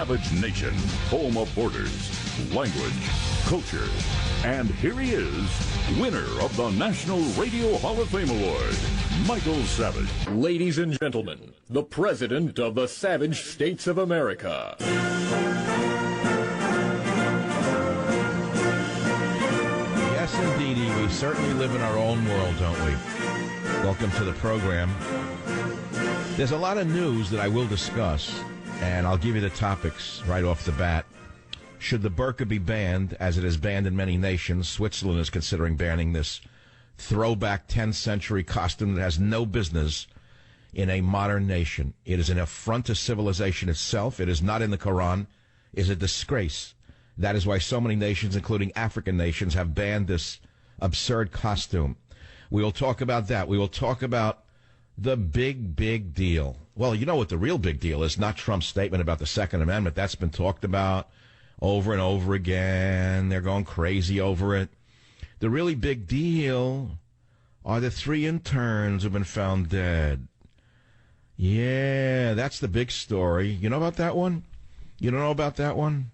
Savage Nation, home of borders, language, culture. And here he is, winner of the National Radio Hall of Fame Award, Michael Savage. Ladies and gentlemen, the President of the Savage States of America. Yes, indeedy, we certainly live in our own world, don't we? Welcome to the program. There's a lot of news that I will discuss, and I'll give you the topics right off the bat. Should the burqa be banned, as it is banned in many nations? Switzerland is considering banning this throwback 10th century costume that has no business in a modern nation. It is an affront to civilization itself. It is not in the Quran. It is a disgrace. That is why so many nations, including African nations, have banned this absurd costume. We will talk about that. We will talk about the big deal. Well, you know what the real big deal is, not Trump's statement about the Second Amendment. That's been talked about over and over again. They're going crazy over it. The really big deal are the 3 interns who've been found dead. Yeah, that's the big story. You know about that one? You don't know about that one?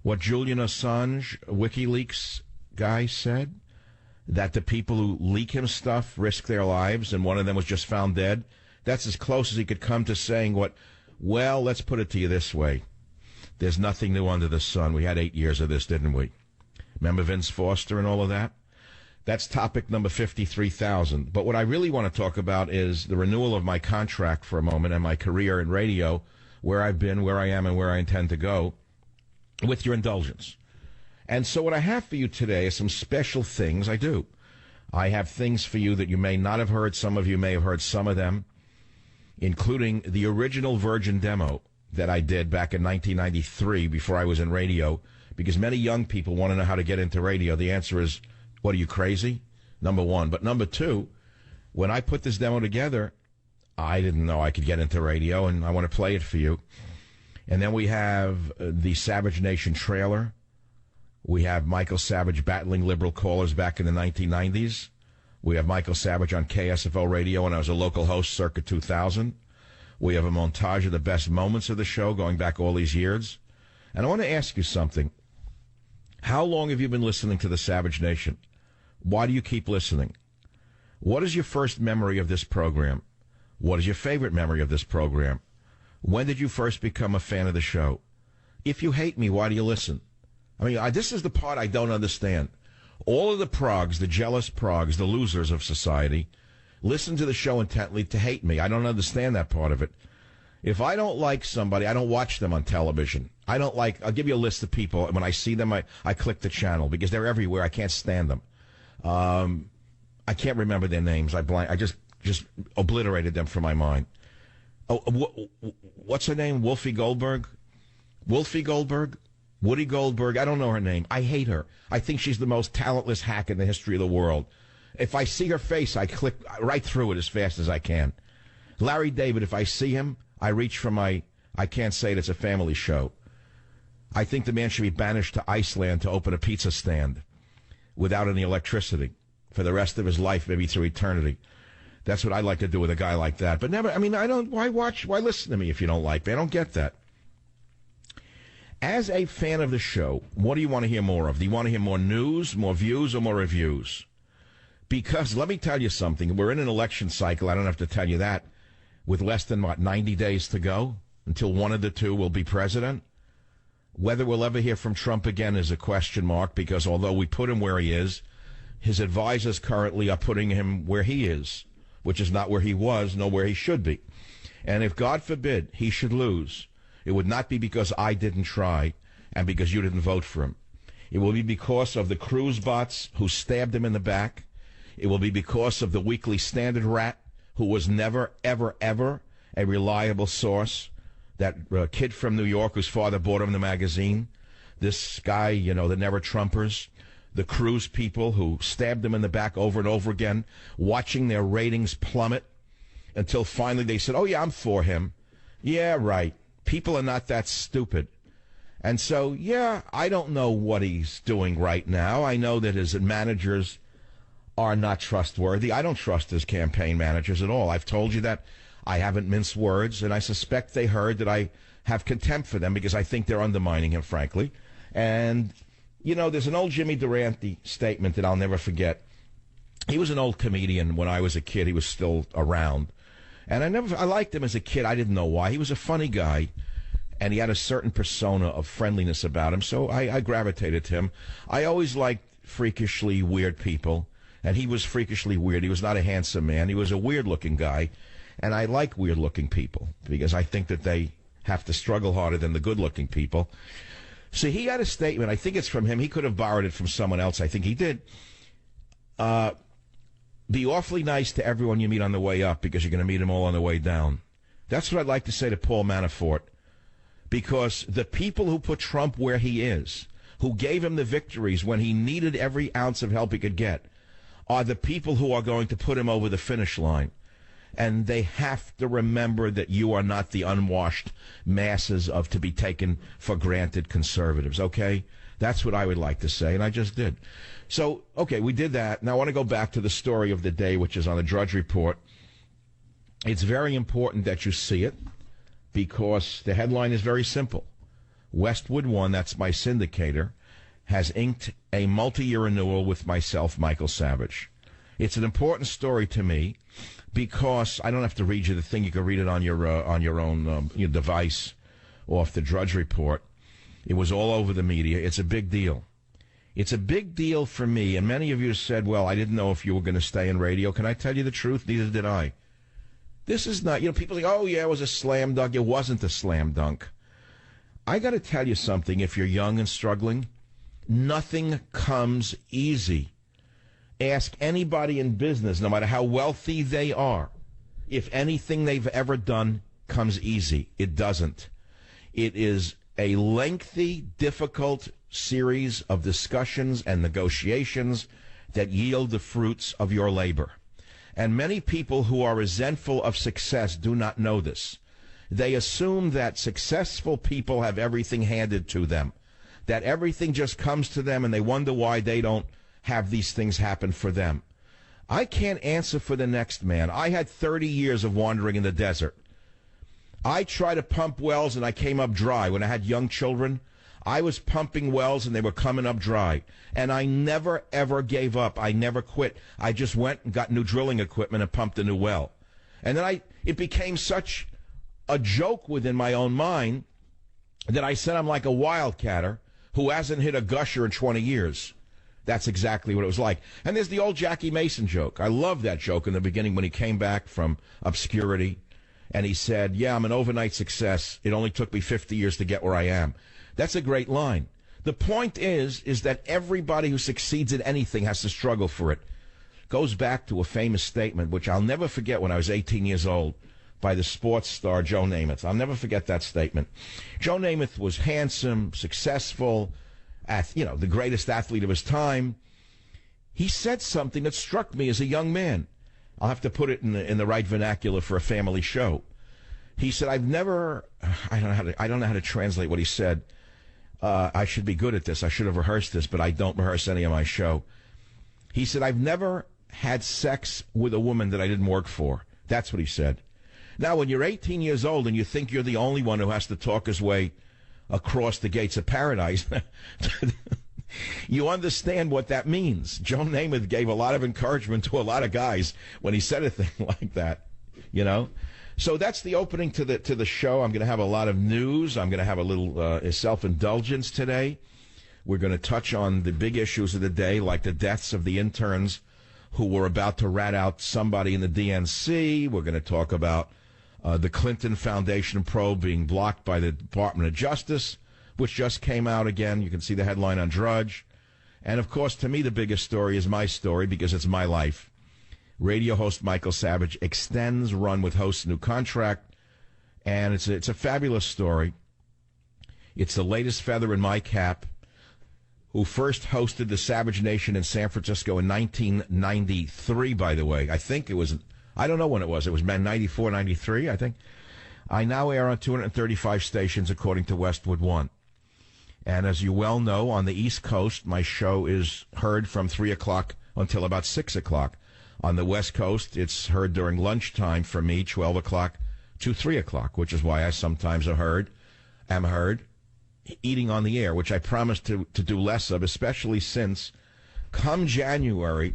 What Julian Assange, WikiLeaks guy, said? That the people who leak him stuff risk their lives, and one of them was just found dead? That's as close as he could come to saying what, well, let's put it to you this way. There's nothing new under the sun. We had 8 years of this, didn't we? Remember Vince Foster and all of that? That's topic number 53,000. But what I really want to talk about is the renewal of my contract for a moment and my career in radio, where I've been, where I am, and where I intend to go, with your indulgence. And so what I have for you today is some special things. I do. I have things for you that you may not have heard. Some of you may have heard some of them, including the original Virgin demo that I did back in 1993 before I was in radio, because many young people want to know how to get into radio. The answer is, what, are you crazy? Number one. But number two, when I put this demo together, I didn't know I could get into radio, and I want to play it for you. And then we have the Savage Nation trailer. We have Michael Savage battling liberal callers back in the 1990s. We have Michael Savage on KSFO radio when I was a local host circa 2000. We have a montage of the best moments of the show going back all these years. And I want to ask you something. How long have you been listening to the Savage Nation? Why do you keep listening? What is your first memory of this program? What is your favorite memory of this program? When did you first become a fan of the show? If you hate me, why do you listen? I mean, this is the part I don't understand. All of the progs, the jealous progs, the losers of society, listen to the show intently to hate me. I don't understand that part of it. If I don't like somebody, I don't watch them on television. I'll give you a list of people. When I see them, I click the channel because they're everywhere. I can't stand them. I can't remember their names. I just obliterated them from my mind. Oh, what's her name? Wolfie Goldberg? Wolfie Goldberg? Woody Goldberg? I don't know her name. I hate her. I think she's the most talentless hack in the history of the world. If I see her face, I click right through it as fast as I can. Larry David, if I see him, I reach for I can't say it, it's a family show. I think the man should be banished to Iceland to open a pizza stand without any electricity for the rest of his life, maybe through eternity. That's what I'd like to do with a guy like that. But never, why listen to me if you don't like me? I don't get that. As a fan of the show, what do you want to hear more of? Do you want to hear more news, more views, or more reviews? Because let me tell you something. We're in an election cycle. I don't have to tell you that. With less than, 90 days to go until one of the two will be president. Whether we'll ever hear from Trump again is a question mark, because although we put him where he is, his advisors currently are putting him where he is, which is not where he was, nor where he should be. And if, God forbid, he should lose, it would not be because I didn't try and because you didn't vote for him. It will be because of the cruise bots who stabbed him in the back. It will be because of the Weekly Standard rat who was never, ever, ever a reliable source. That kid from New York whose father bought him the magazine. This guy, the Never Trumpers. The cruise people who stabbed him in the back over and over again, watching their ratings plummet until finally they said, oh, yeah, I'm for him. Yeah, right. People are not that stupid. And so, yeah, I don't know what he's doing right now. I know that his managers are not trustworthy. I don't trust his campaign managers at all. I've told you that. I haven't minced words, and I suspect they heard that I have contempt for them because I think they're undermining him, frankly. And, there's an old Jimmy Durante statement that I'll never forget. He was an old comedian when I was a kid. He was still around. And I liked him as a kid. I didn't know why. He was a funny guy, and he had a certain persona of friendliness about him, so I gravitated to him. I always liked freakishly weird people, and he was freakishly weird. He was not a handsome man. He was a weird-looking guy, and I like weird-looking people because I think that they have to struggle harder than the good-looking people. So he had a statement. I think it's from him. He could have borrowed it from someone else. I think he did. Be awfully nice to everyone you meet on the way up because you're going to meet them all on the way down. That's what I'd like to say to Paul Manafort, because the people who put Trump where he is, who gave him the victories when he needed every ounce of help he could get, are the people who are going to put him over the finish line. And they have to remember that you are not the unwashed masses of to be taken for granted conservatives, okay? That's what I would like to say, and I just did. So, okay, we did that. Now I want to go back to the story of the day, which is on the Drudge Report. It's very important that you see it because the headline is very simple. Westwood One, that's my syndicator, has inked a multi-year renewal with myself, Michael Savage. It's an important story to me because I don't have to read you the thing. You can read it on your own your device off the Drudge Report. It was all over the media. It's a big deal. It's a big deal for me, and many of you said, well, I didn't know if you were going to stay in radio. Can I tell you the truth? Neither did I. This is not, people say, oh, yeah, it was a slam dunk. It wasn't a slam dunk. I got to tell you something. If you're young and struggling, nothing comes easy. Ask anybody in business, no matter how wealthy they are, if anything they've ever done comes easy. It doesn't. It is a lengthy, difficult series of discussions and negotiations that yield the fruits of your labor. And many people who are resentful of success do not know this. They assume that successful people have everything handed to them, that everything just comes to them, and they wonder why they don't have these things happen for them. I can't answer for the next man. I had 30 years of wandering in the desert. I tried to pump wells, and I came up dry. When I had young children, I was pumping wells, and they were coming up dry. And I never, ever gave up. I never quit. I just went and got new drilling equipment and pumped a new well. And then it became such a joke within my own mind that I said I'm like a wildcatter who hasn't hit a gusher in 20 years. That's exactly what it was like. And there's the old Jackie Mason joke. I love that joke in the beginning when he came back from obscurity. And he said, yeah, I'm an overnight success. It only took me 50 years to get where I am. That's a great line. The point is that everybody who succeeds at anything has to struggle for it. Goes back to a famous statement, which I'll never forget when I was 18 years old, by the sports star Joe Namath. I'll never forget that statement. Joe Namath was handsome, successful, the greatest athlete of his time. He said something that struck me as a young man. I'll have to put it in the right vernacular for a family show. He said, I don't know how to translate what he said. I should be good at this. I should have rehearsed this, but I don't rehearse any of my show. He said, I've never had sex with a woman that I didn't work for. That's what he said. Now, when you're 18 years old and you think you're the only one who has to talk his way across the gates of paradise, you understand what that means. Joe Namath gave a lot of encouragement to a lot of guys when he said a thing like that, So that's the opening to the show. I'm going to have a lot of news. I'm going to have a little self-indulgence today. We're going to touch on the big issues of the day, like the deaths of the interns who were about to rat out somebody in the DNC. We're going to talk about the Clinton Foundation probe being blocked by the Department of Justice, which just came out again. You can see the headline on Drudge. And, of course, to me, the biggest story is my story because it's my life. Radio host Michael Savage extends run with hosts new contract, and it's a fabulous story. It's the latest feather in my cap. Who first hosted the Savage Nation in San Francisco in 1993, by the way. I think it was, I don't know when it was. It was 94, 93, I think. I now air on 235 stations, according to Westwood One. And as you well know, on the East Coast, my show is heard from 3 o'clock until about 6 o'clock. On the West Coast, it's heard during lunchtime for me, 12 o'clock to 3 o'clock, which is why I sometimes are heard am heard eating on the air, which I promise to do less of, especially since come January,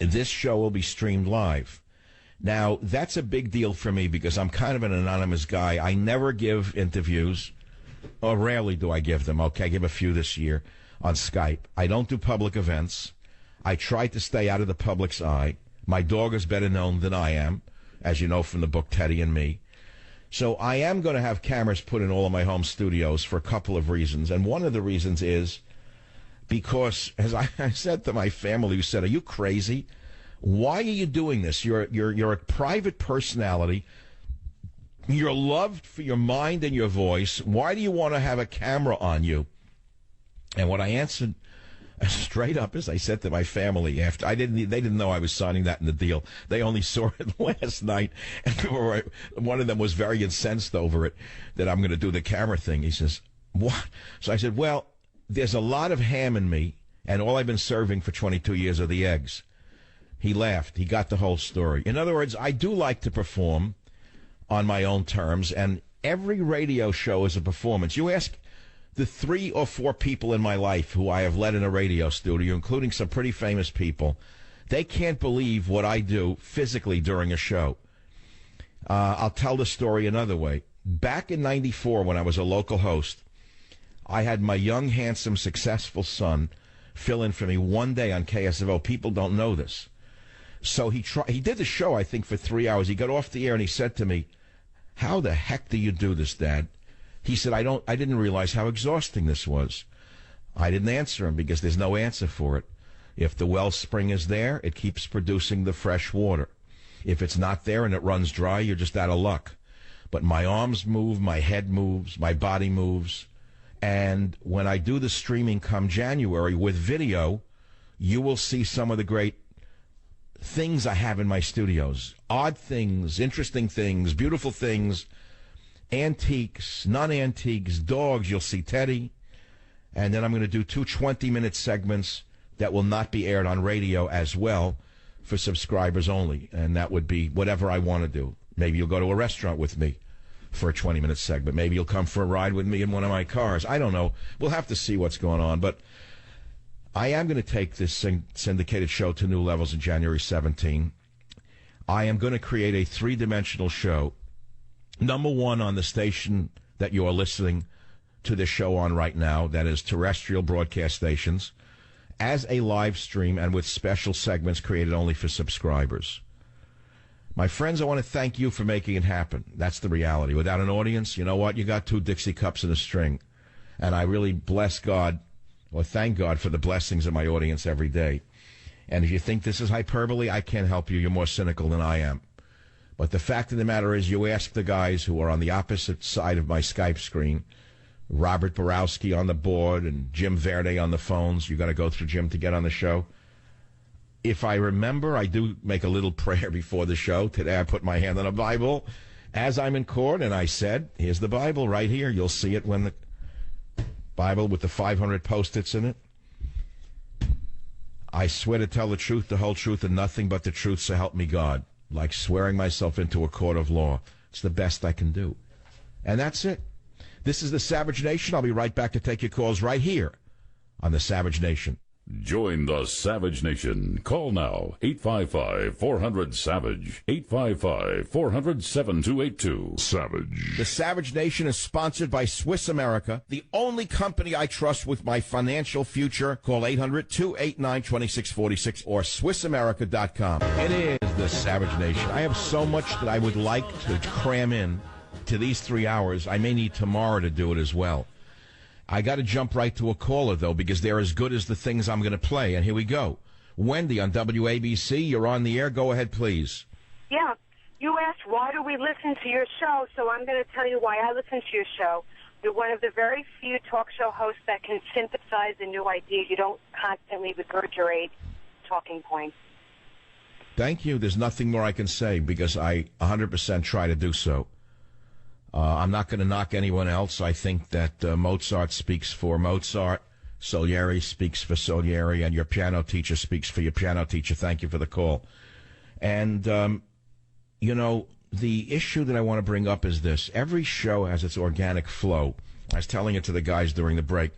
this show will be streamed live. Now, that's a big deal for me because I'm kind of an anonymous guy. I never give interviews, or rarely do I give them. Okay, I give a few this year on Skype. I don't do public events. I try to stay out of the public's eye. My dog is better known than I am, as you know from the book Teddy and Me. So I am going to have cameras put in all of my home studios for a couple of reasons. And one of the reasons is because, as I said to my family, who said, "Are you crazy? Why are you doing this? You're a private personality. You're loved for your mind and your voice. Why do you want to have a camera on you?" And what I answered straight up is, I said to my family after they didn't know I was signing that in the deal. They only saw it last night, and one of them was very incensed over it that I'm going to do the camera thing. He says, "What?" So I said, "Well, there's a lot of ham in me, and all I've been serving for 22 years are the eggs." He laughed. He got the whole story. In other words, I do like to perform on my own terms, and every radio show is a performance. You ask the 3 or 4 people in my life who I have led in a radio studio, including some pretty famous people, they can't believe what I do physically during a show. I'll tell the story another way. Back in '94, when I was a local host, I had my young, handsome, successful son fill in for me one day on KSFO. People don't know this. So he did the show, I think, for 3 hours. He got off the air and he said to me, "How the heck do you do this, Dad?" He said, I didn't realize how exhausting this was. I didn't answer him because there's no answer for it. If the wellspring is there, it keeps producing the fresh water. If it's not there and it runs dry, you're just out of luck. But my arms move, my head moves, my body moves. And when I do the streaming come January with video, you will see some of the great things I have in my studios. Odd things, interesting things, beautiful things, antiques, non-antiques, dogs. You'll see Teddy. And then I'm going to do 2 20-minute segments that will not be aired on radio as well for subscribers only. And that would be whatever I want to do. Maybe you'll go to a restaurant with me for a 20-minute segment. Maybe you'll come for a ride with me in one of my cars. I don't know. We'll have to see what's going on. But I am going to take this syndicated show to new levels in January 17. I am going to create a 3-dimensional show. Number 1 on the station that you are listening to this show on right now, that is terrestrial broadcast stations, as a live stream and with special segments created only for subscribers. My friends, I want to thank you for making it happen. That's the reality. Without an audience, you know what? You got 2 Dixie cups and a string. And I really bless God, or thank God for the blessings of my audience every day. And if you think this is hyperbole, I can't help you. You're more cynical than I am. But the fact of the matter is, you ask the guys who are on the opposite side of my Skype screen, Robert Borowski on the board and Jim Verde on the phones. You got to go through Jim to get on the show. If I remember, I do make a little prayer before the show. Today I put my hand on a Bible as I'm in court, and I said, here's the Bible right here. You'll see it when the Bible with the 500 Post-its in it. I swear to tell the truth, the whole truth, and nothing but the truth, so help me God. Like swearing myself into a court of law. It's the best I can do. And that's it. This is the Savage Nation. I'll be right back to take your calls right here on the Savage Nation. Join the Savage Nation. Call now, 855-400-SAVAGE, 855-400-7282. Savage. The Savage Nation is sponsored by Swiss America, the only company I trust with my financial future. Call 800-289-2646 or SwissAmerica.com. It is the Savage Nation. I have so much that I would like to cram in to these 3 hours. I may need tomorrow to do it as well. I got to jump right to a caller, though, because they're as good as the things I'm going to play. And here we go. Wendy on WABC, you're on the air. Go ahead, please. Yeah. You asked, why do we listen to your show? So I'm going to tell you why I listen to your show. You're one of the very few talk show hosts that can synthesize a new idea. You don't constantly regurgitate talking points. Thank you. There's nothing more I can say because I 100% try to do so. I'm not going to knock anyone else. I think that Mozart speaks for Mozart, Salieri speaks for Salieri, and your piano teacher speaks for your piano teacher. Thank you for the call. And, you know, the issue that I want to bring up is this. Every show has its organic flow. I was telling it to the guys during the break.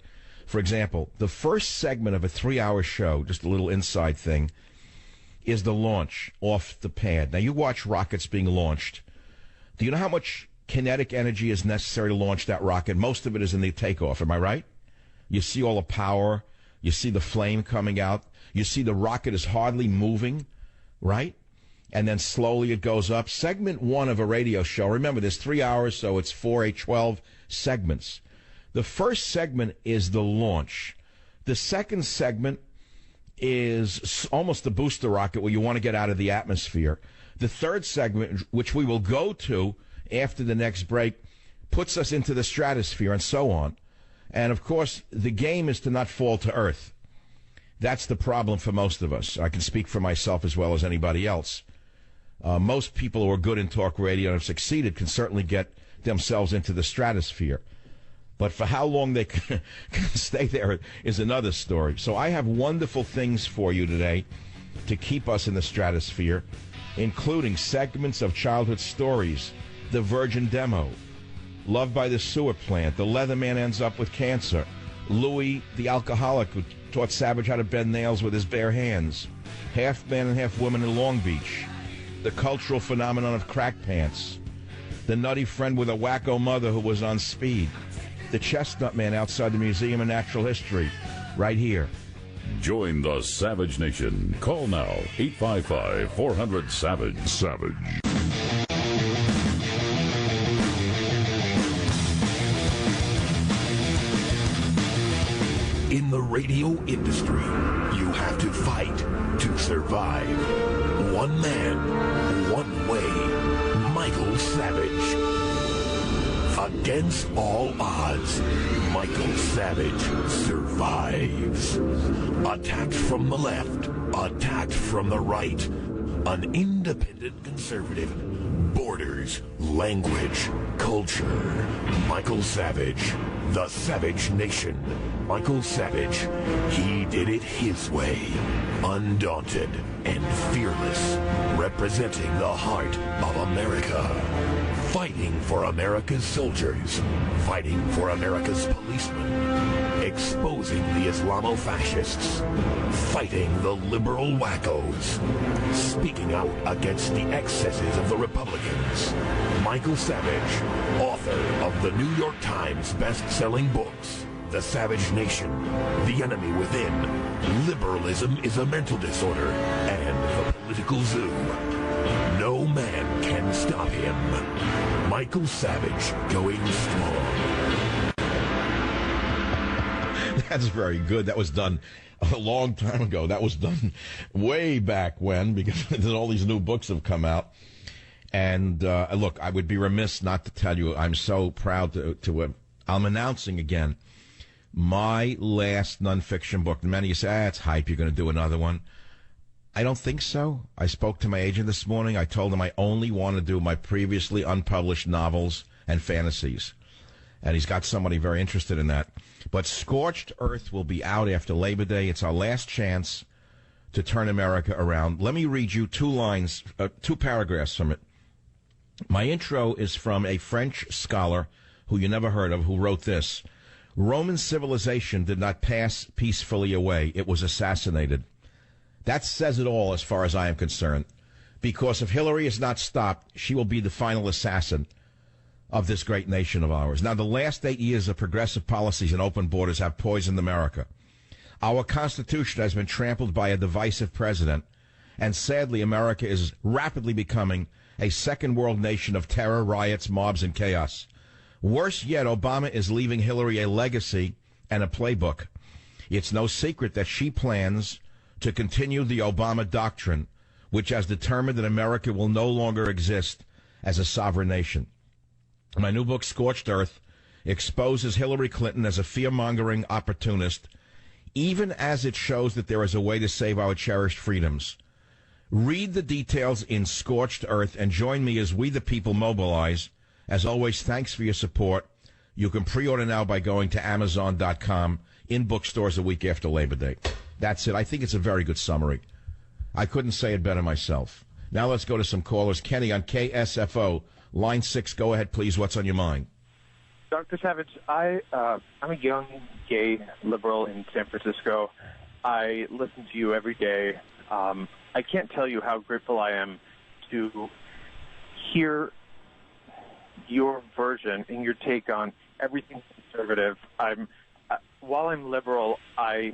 For example, the first segment of a 3-hour show, just a little inside thing, is the launch off the pad. Now, you watch rockets being launched. Do you know how much kinetic energy is necessary to launch that rocket? Most of it is in the takeoff. Am I right? You see all the power. You see the flame coming out. You see the rocket is hardly moving, right? And then slowly it goes up. Segment 1 of a radio show, remember, there's 3 hours, so it's 12 segments. The first segment is the launch. The second segment is almost the booster rocket where you want to get out of the atmosphere. The third segment, which we will go to after the next break, puts us into the stratosphere and so on. And, of course, the game is to not fall to Earth. That's the problem for most of us. I can speak for myself as well as anybody else. Most people who are good in talk radio and have succeeded can certainly get themselves into the stratosphere. But for how long they can stay there is another story. So I have wonderful things for you today to keep us in the stratosphere, including segments of childhood stories, the Virgin Demo, Love by the Sewer Plant, the Leatherman ends up with cancer, Louis the alcoholic who taught Savage how to bend nails with his bare hands, half man and half woman in Long Beach, the cultural phenomenon of crack pants, the nutty friend with a wacko mother who was on speed, the Chestnut Man outside the Museum of Natural History, right here. Join the Savage Nation. Call now, 855-400-SAVAGE. Savage. In the radio industry, you have to fight to survive. One man, one way. Michael Savage. Against all odds, Michael Savage survives. Attacked from the left, attacked from the right. An independent conservative. Borders, language, culture. Michael Savage. The Savage Nation. Michael Savage. He did it his way. Undaunted and fearless. Representing the heart of America. Fighting for America's soldiers. Fighting for America's policemen. Exposing the Islamo-fascists. Fighting the liberal wackos. Speaking out against the excesses of the Republicans. Michael Savage, author of the New York Times best-selling books, The Savage Nation, The Enemy Within, Liberalism is a Mental Disorder, and The Political Zoo. No man can stop him. Michael Savage, going strong. That's very good. That was done a long time ago. That was done way back when, because all these new books have come out. And look, I would be remiss not to tell you, I'm so proud to I'm announcing again my last nonfiction book. And many of you say, it's hype, you're going to do another one. I don't think so. I spoke to my agent this morning. I told him I only want to do my previously unpublished novels and fantasies. And he's got somebody very interested in that. But Scorched Earth will be out after Labor Day. It's our last chance to turn America around. Let me read you two paragraphs from it. My intro is from a French scholar who you never heard of, who wrote this. Roman civilization did not pass peacefully away. It was assassinated. That says it all as far as I am concerned. Because if Hillary is not stopped, she will be the final assassin of this great nation of ours. Now, the last 8 years of progressive policies and open borders have poisoned America. Our Constitution has been trampled by a divisive president, and sadly, America is rapidly becoming a second world nation of terror, riots, mobs, and chaos. Worse yet, Obama is leaving Hillary a legacy and a playbook. It's no secret that she plans to continue the Obama doctrine, which has determined that America will no longer exist as a sovereign nation. My new book, Scorched Earth, exposes Hillary Clinton as a fear-mongering opportunist, even as it shows that there is a way to save our cherished freedoms. Read the details in Scorched Earth and join me as we the people mobilize. As always, thanks for your support. You can pre-order now by going to Amazon.com, in bookstores a week after Labor Day. That's it. I think it's a very good summary. I couldn't say it better myself. Now let's go to some callers. Kenny on KSFO, line 6. Go ahead, please. What's on your mind? Dr. Savage, I'm a young gay liberal in San Francisco. I listen to you every day. I can't tell you how grateful I am to hear your version and your take on everything conservative. While I'm liberal, I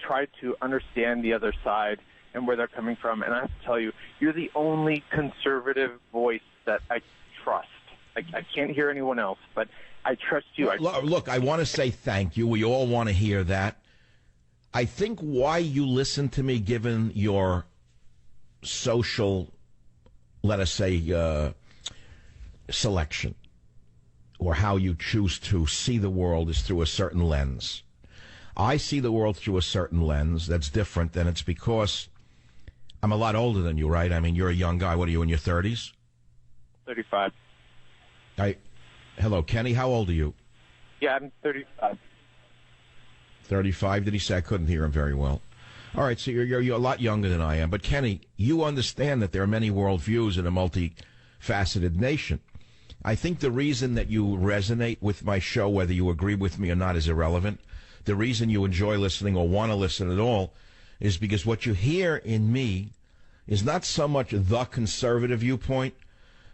try to understand the other side and where they're coming from, and I have to tell you, you're the only conservative voice that I trust. I can't hear anyone else, but I trust you. Look, I want to say thank you. We all want to hear that. I think why you listen to me, given your social, let us say, selection, or how you choose to see the world, is through a certain lens. I see the world through a certain lens that's different, and it's because I'm a lot older than you, right? I mean, you're a young guy. What are you, in your 30s? 35. Hello, Kenny. How old are you? Yeah, I'm 35. 35, did he say? I couldn't hear him very well. All right, so you're a lot younger than I am. But, Kenny, you understand that there are many worldviews in a multifaceted nation. I think the reason that you resonate with my show, whether you agree with me or not, is irrelevant. The reason you enjoy listening or want to listen at all is because what you hear in me is not so much the conservative viewpoint.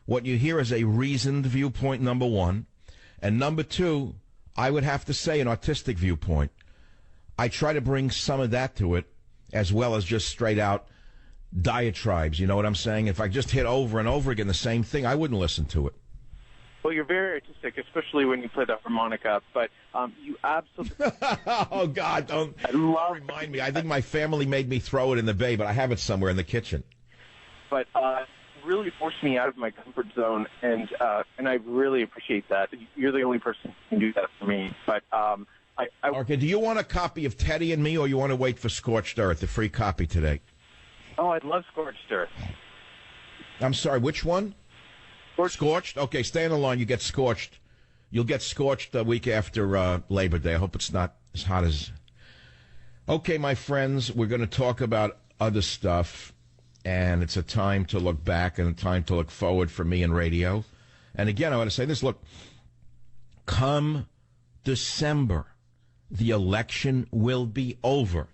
What you hear is a reasoned viewpoint, number one. And number two, I would have to say an artistic viewpoint. I try to bring some of that to it, as well as just straight out diatribes. You know what I'm saying? If I just hit over and over again the same thing, I wouldn't listen to it. Well, you're very artistic, especially when you play the harmonica, but you absolutely... Oh, God, don't remind me. I think my family made me throw it in the bay, but I have it somewhere in the kitchen. But really forced me out of my comfort zone, and I really appreciate that. You're the only person who can do that for me. But okay, do you want a copy of Teddy and Me, or you want to wait for Scorched Earth, the free copy today? Oh, I'd love Scorched Earth. I'm sorry, which one? Scorched? Okay, stay on the line. You get Scorched. You'll get Scorched the week after Labor Day. I hope it's not as hot as... Okay, my friends, we're going to talk about other stuff, and it's a time to look back and a time to look forward for me in radio. And again, I want to say this. Look, come December, the election will be over.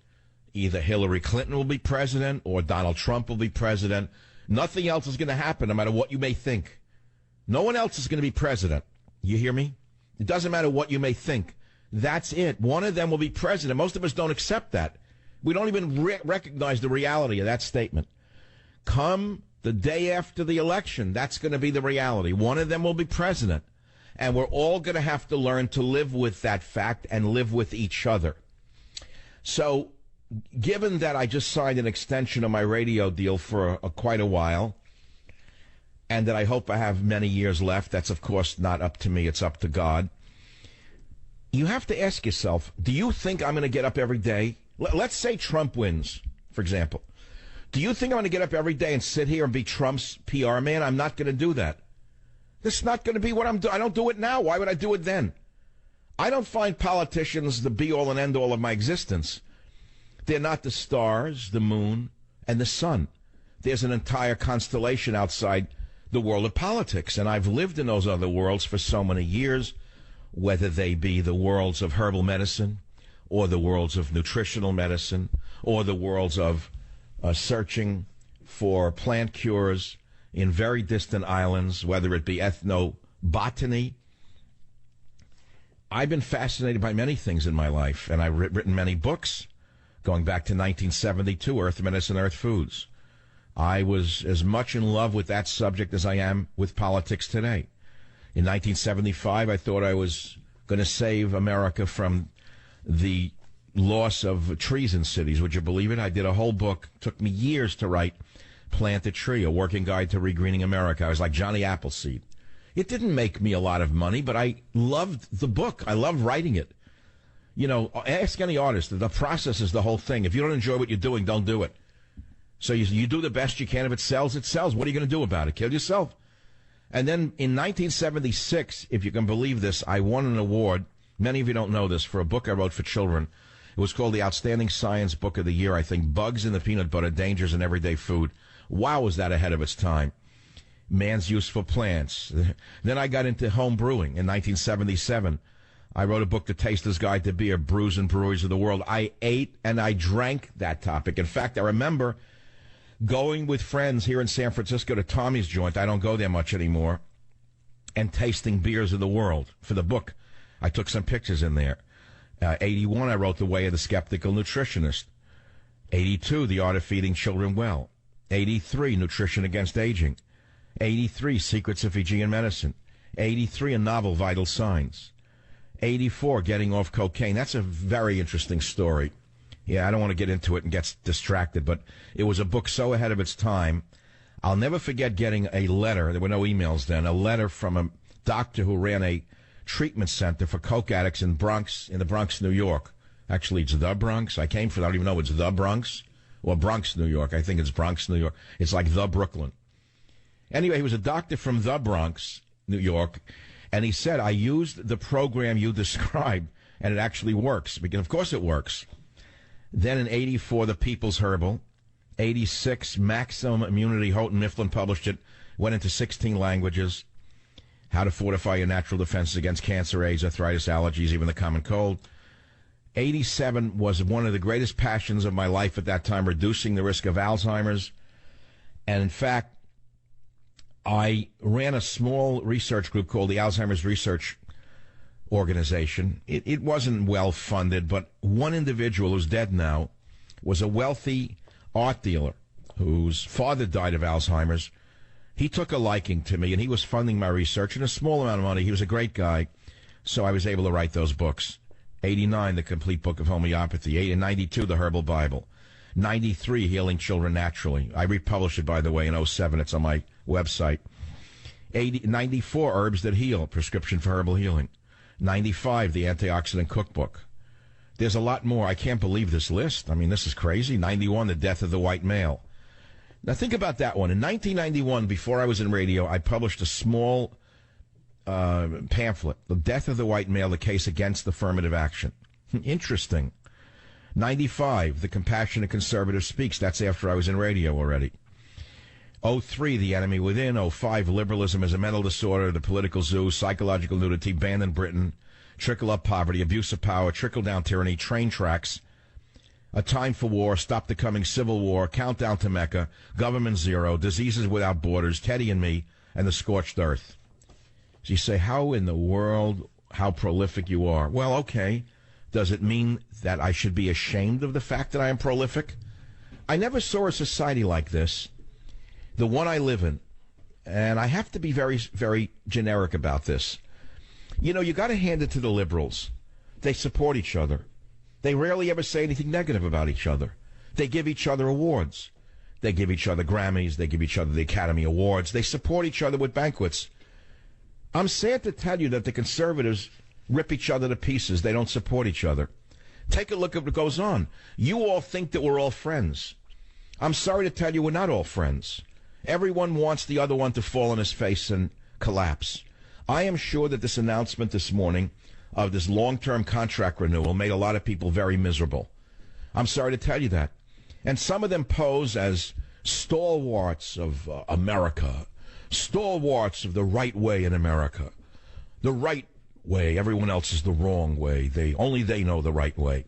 Either Hillary Clinton will be president or Donald Trump will be president. Nothing else is going to happen, no matter what you may think. No one else is going to be president. You hear me? It doesn't matter what you may think. That's it. One of them will be president. Most of us don't accept that. We don't even recognize the reality of that statement. Come the day after the election, that's going to be the reality. One of them will be president. And we're all going to have to learn to live with that fact and live with each other. So, given that I just signed an extension of my radio deal for quite a while, and that I hope I have many years left, that's of course not up to me, it's up to God, you have to ask yourself, do you think I'm going to get up every day? Let's say Trump wins, for example. Do you think I'm going to get up every day and sit here and be Trump's PR man? I'm not going to do that. This is not going to be what I'm doing. I don't do it now. Why would I do it then? I don't find politicians the be-all and end-all of my existence. They're not the stars, the moon, and the sun. There's an entire constellation outside the world of politics, and I've lived in those other worlds for so many years, whether they be the worlds of herbal medicine, or the worlds of nutritional medicine, or the worlds of searching for plant cures in very distant islands, whether it be ethnobotany. I've been fascinated by many things in my life, and I've written many books, going back to 1972, Earth Medicine, Earth Foods. I was as much in love with that subject as I am with politics today. In 1975, I thought I was going to save America from the loss of trees in cities. Would you believe it? I did a whole book. It took me years to write Plant a Tree, a working guide to regreening America. I was like Johnny Appleseed. It didn't make me a lot of money, but I loved the book. I loved writing it. You know, ask any artist. The process is the whole thing. If you don't enjoy what you're doing, don't do it. So you do the best you can. If it sells, it sells. What are you going to do about it? Kill yourself. And then in 1976, if you can believe this, I won an award. Many of you don't know this, for a book I wrote for children. It was called the Outstanding Science Book of the Year, I think, Bugs in the Peanut Butter, Dangers in Everyday Food. Wow, was that ahead of its time. Man's Useful Plants. Then I got into home brewing in 1977. I wrote a book, The Taster's Guide to Beer, Brews and Breweries of the World. I ate and I drank that topic. In fact, I remember going with friends here in San Francisco to Tommy's Joint. I don't go there much anymore. And tasting beers of the world for the book. I took some pictures in there. 81, I wrote The Way of the Skeptical Nutritionist. 82, The Art of Feeding Children Well. 83, Nutrition Against Aging. 83, Secrets of Fijian Medicine. 83, A Novel, Vital Signs. 84, Getting Off Cocaine. That's a very interesting story. Yeah, I don't want to get into it and get distracted, but it was a book so ahead of its time. I'll never forget getting a letter. There were no emails then. A letter from a doctor who ran a treatment center for coke addicts in the Bronx, New York. Actually, it's the Bronx. I don't even know it's the Bronx or Bronx, New York. I think it's Bronx, New York. It's like the Brooklyn. Anyway, he was a doctor from the Bronx, New York, and he said, I used the program you described, and it actually works. Because, of course, it works. Then in 84, The People's Herbal. 86, Maximum Immunity. Houghton Mifflin published it. Went into 16 languages. How to Fortify Your Natural Defenses Against Cancer, AIDS, Arthritis, Allergies, even the common cold. 87 was one of the greatest passions of my life at that time, reducing the risk of Alzheimer's. And, in fact, I ran a small research group called the Alzheimer's Research Organization. It wasn't well funded, but one individual who's dead now was a wealthy art dealer whose father died of Alzheimer's. He took a liking to me, and he was funding my research in a small amount of money. He was a great guy, so I was able to write those books. 89, The Complete Book of Homeopathy. 92, The Herbal Bible. 93, Healing Children Naturally. I republished it, by the way, in 07. It's on my website. 94, Herbs That Heal, Prescription for Herbal Healing. 95, The Antioxidant Cookbook. There's a lot more. I can't believe this list. I mean, this is crazy. 91, The Death of the White Male. Now, think about that one. In 1991, before I was in radio, I published a small pamphlet, The Death of the White Male, The Case Against Affirmative Action. Interesting. 95, The Compassionate Conservative Speaks. That's after I was in radio already. 03, The Enemy Within. 05, Liberalism as a Mental Disorder, The Political Zoo, Psychological Nudity, Banned in Britain, Trickle-Up Poverty, Abuse of Power, Trickle-Down Tyranny, Train Tracks, A Time for War, Stop the Coming Civil War, Countdown to Mecca, Government Zero, Diseases Without Borders, Teddy and Me, and The Scorched Earth. So you say, how in the world, how prolific you are? Well, okay. Does it mean that I should be ashamed of the fact that I am prolific? I never saw a society like this, the one I live in, and I have to be very, very generic about this. You know, you got to hand it to the liberals. They support each other. They rarely ever say anything negative about each other. They give each other awards. They give each other Grammys. They give each other the Academy Awards. They support each other with banquets. I'm sad to tell you that the conservatives rip each other to pieces. They don't support each other. Take a look at what goes on. You all think that we're all friends. I'm sorry to tell you we're not all friends. Everyone wants the other one to fall on his face and collapse. I am sure that this announcement this morning of this long-term contract renewal made a lot of people very miserable. I'm sorry to tell you that. And some of them pose as stalwarts of America, stalwarts of the right way in America. The right way, everyone else is the wrong way. Only they know the right way.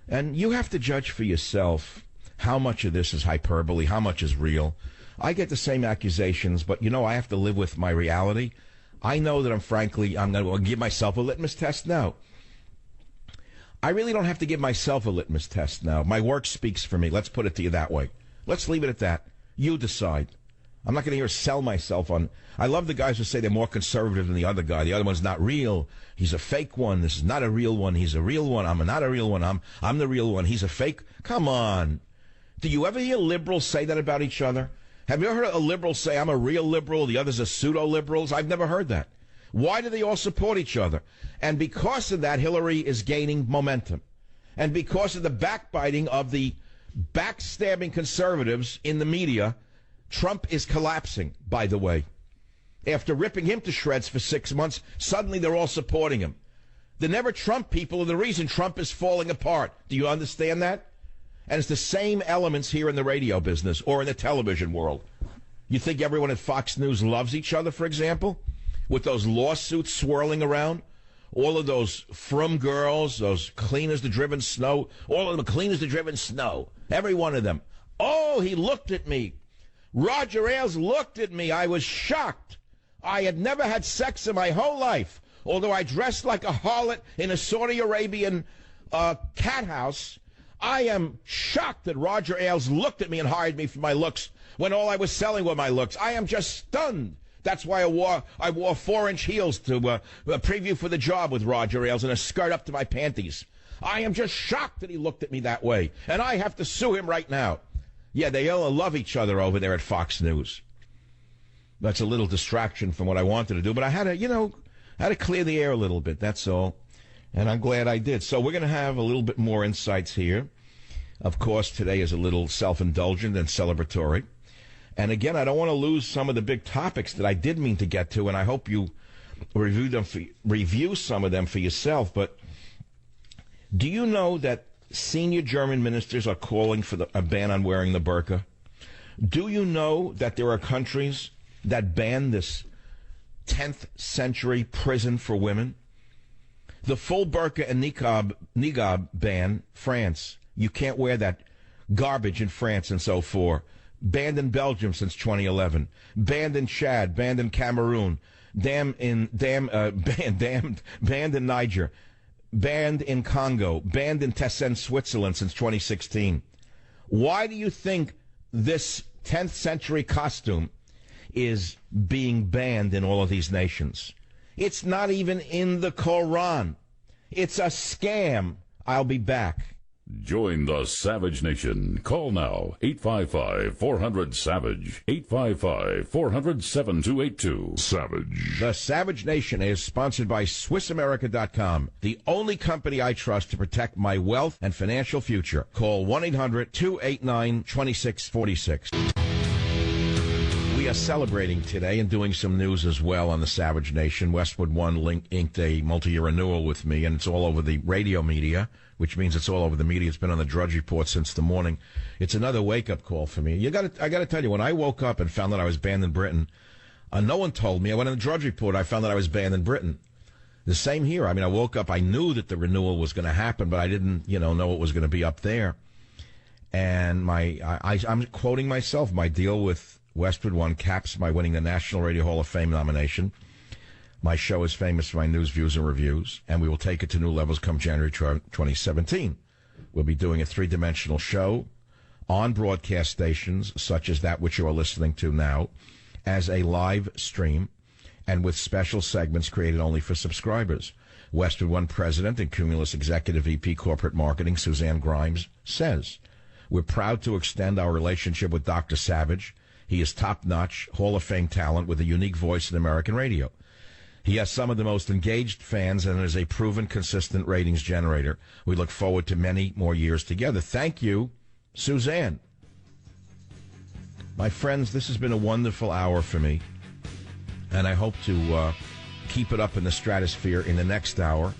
And you have to judge for yourself how much of this is hyperbole, how much is real. I get the same accusations, but, you know, I have to live with my reality. I know that I'm going to give myself a litmus test now. I really don't have to give myself a litmus test now. My work speaks for me. Let's put it to you that way. Let's leave it at that. You decide. I'm not going to hear sell myself on. I love the guys who say they're more conservative than the other guy. The other one's not real. He's a fake one. This is not a real one. He's a real one. I'm not a real one. I'm the real one. He's a fake. Come on. Do you ever hear liberals say that about each other? Have you ever heard a liberal say, I'm a real liberal, the others are pseudo-liberals? I've never heard that. Why do they all support each other? And because of that, Hillary is gaining momentum. And because of the backbiting of the backstabbing conservatives in the media, Trump is collapsing, by the way. After ripping him to shreds for 6 months, suddenly they're all supporting him. The never Trump people are the reason Trump is falling apart. Do you understand that? And it's the same elements here in the radio business or in the television world. You think everyone at Fox News loves each other, for example? With those lawsuits swirling around? All of those Frum girls, those clean as the driven snow, all of them clean as the driven snow. Every one of them. Oh, he looked at me. Roger Ailes looked at me. I was shocked. I had never had sex in my whole life. Although I dressed like a harlot in a Saudi Arabian cat house, I am shocked that Roger Ailes looked at me and hired me for my looks when all I was selling were my looks. I am just stunned. That's why I wore 4-inch heels to a preview for the job with Roger Ailes and a skirt up to my panties. I am just shocked that he looked at me that way, and I have to sue him right now. Yeah, they all love each other over there at Fox News. That's a little distraction from what I wanted to do, but I had to clear the air a little bit, that's all. And I'm glad I did. So we're going to have a little bit more insights here. Of course, today is a little self-indulgent and celebratory. And again, I don't want to lose some of the big topics that I did mean to get to, and I hope you review some of them for yourself. But do you know that senior German ministers are calling for a ban on wearing the burqa? Do you know that there are countries that ban this 10th century prison for women? The full burqa and niqab ban, France. You can't wear that garbage in France and so forth. Banned in Belgium since 2011. Banned in Chad. Banned in Cameroon. Banned in Niger. Banned in Congo. Banned in Tessen, Switzerland since 2016. Why do you think this 10th century costume is being banned in all of these nations? It's not even in the Quran. It's a scam. I'll be back. Join the Savage Nation. Call now, 855-400-SAVAGE, 855-400-7282. Savage. The Savage Nation is sponsored by SwissAmerica.com, the only company I trust to protect my wealth and financial future. Call 1-800-289-2646. We are celebrating today and doing some news as well on the Savage Nation. Westwood One inked a multi-year renewal with me, and it's all over the radio media, which means it's all over the media. It's been on the Drudge Report since the morning. It's another wake-up call for me. I got to tell you, when I woke up and found that I was banned in Britain, no one told me. I went on the Drudge Report. I found that I was banned in Britain. The same here. I mean, I woke up. I knew that the renewal was going to happen, but I didn't, know it was going to be up there. And I'm quoting myself. My deal with Westwood One caps my winning the National Radio Hall of Fame nomination. My show is famous for my news, views, and reviews, and we will take it to new levels come January 2017. We'll be doing a three-dimensional show on broadcast stations, such as that which you are listening to now, as a live stream, and with special segments created only for subscribers. Westwood One President and Cumulus Executive VP Corporate Marketing, Suzanne Grimes, says, "We're proud to extend our relationship with Dr. Savage. He is top-notch, Hall of Fame talent with a unique voice in American radio. He has some of the most engaged fans and is a proven, consistent ratings generator. We look forward to many more years together." Thank you, Suzanne. My friends, this has been a wonderful hour for me, and I hope to keep it up in the stratosphere in the next hour.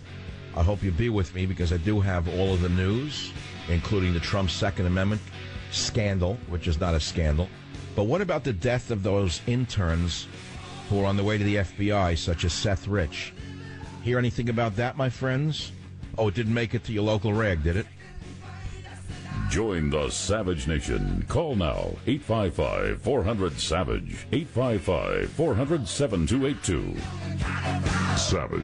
I hope you'll be with me because I do have all of the news, including the Trump Second Amendment scandal, which is not a scandal. But what about the death of those interns who are on the way to the FBI, such as Seth Rich? Hear anything about that, my friends? Oh, it didn't make it to your local rag, did it? Join the Savage Nation. Call now, 855-400-SAVAGE, 855-400-7282. Savage.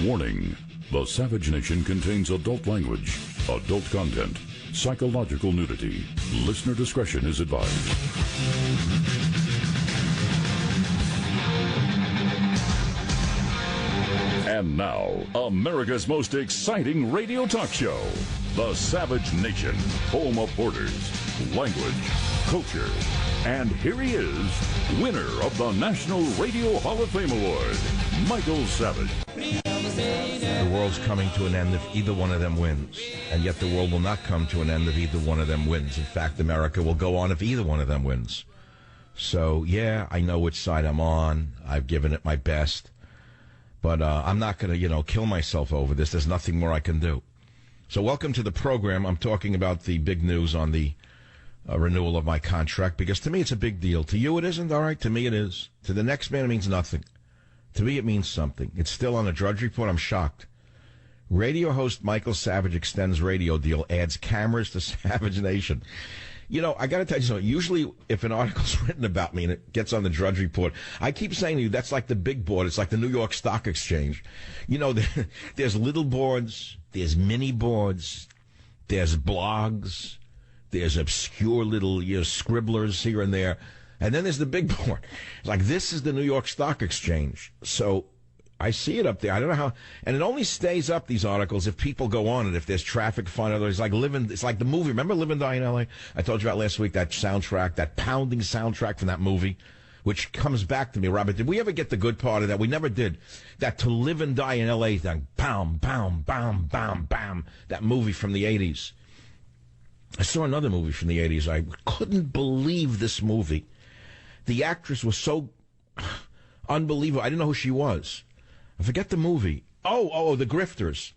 Warning. The Savage Nation contains adult language, adult content, psychological nudity. Listener discretion is advised. And now, America's most exciting radio talk show, The Savage Nation, home of borders, language, culture. And here he is, winner of the National Radio Hall of Fame Award, Michael Savage. The world's coming to an end if either one of them wins. And yet the world will not come to an end if either one of them wins. In fact, America will go on if either one of them wins. So, yeah, I know which side I'm on. I've given it my best. But I'm not going to, kill myself over this. There's nothing more I can do. So welcome to the program. I'm talking about the big news on the renewal of my contract, because to me it's a big deal. To you it isn't, all right? To me it is. To the next man it means nothing. To me it means something. It's still on the Drudge Report. I'm shocked. Radio host Michael Savage extends radio deal, adds cameras to Savage Nation. I got to tell you something. Usually, if an article's written about me and it gets on the Drudge Report, I keep saying to you, that's like the big board. It's like the New York Stock Exchange. There's little boards, there's mini boards, there's blogs, there's obscure little scribblers here and there, and then there's the big board. It's like, this is the New York Stock Exchange. So I see it up there. I don't know how, and it only stays up, these articles, if people go on it, if there's traffic fun. It's like it's like the movie. Remember Live and Die in L.A.? I told you about last week, that soundtrack, that pounding soundtrack from that movie, which comes back to me, Robert. Did we ever get the good part of that? We never did. That To Live and Die in L.A. thing, bam, bam, bam, bam, bam, that movie from the 80s. I saw another movie from the 80s. I couldn't believe this movie. The actress was so unbelievable. I didn't know who she was. I forget the movie. Oh, The Grifters.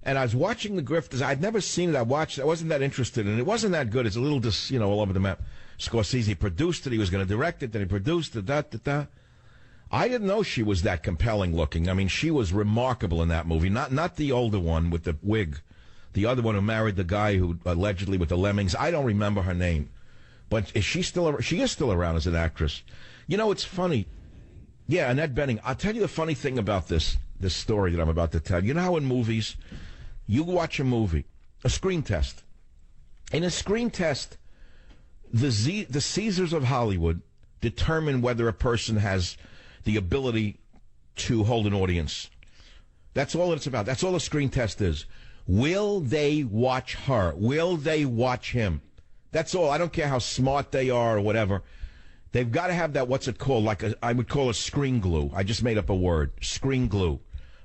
And I was watching The Grifters. I'd never seen it. I wasn't that interested in it. It wasn't that good. It's a little all over the map. Scorsese produced it. He was going to direct it. Then he produced it. I didn't know she was that compelling looking. I mean, she was remarkable in that movie. Not the older one with the wig. The other one who married the guy who allegedly with the Lemmings. I don't remember her name. But she is still around as an actress. It's funny. Yeah, Annette Bening. I'll tell you the funny thing about this story that I'm about to tell. You know how in movies, you watch a movie, a screen test. In a screen test, the Caesars of Hollywood determine whether a person has the ability to hold an audience. That's all it's about. That's all a screen test is. Will they watch her? Will they watch him? That's all. I don't care how smart they are or whatever. They've got to have that, what's it called? I would call it screen glue. I just made up a word. Screen glue.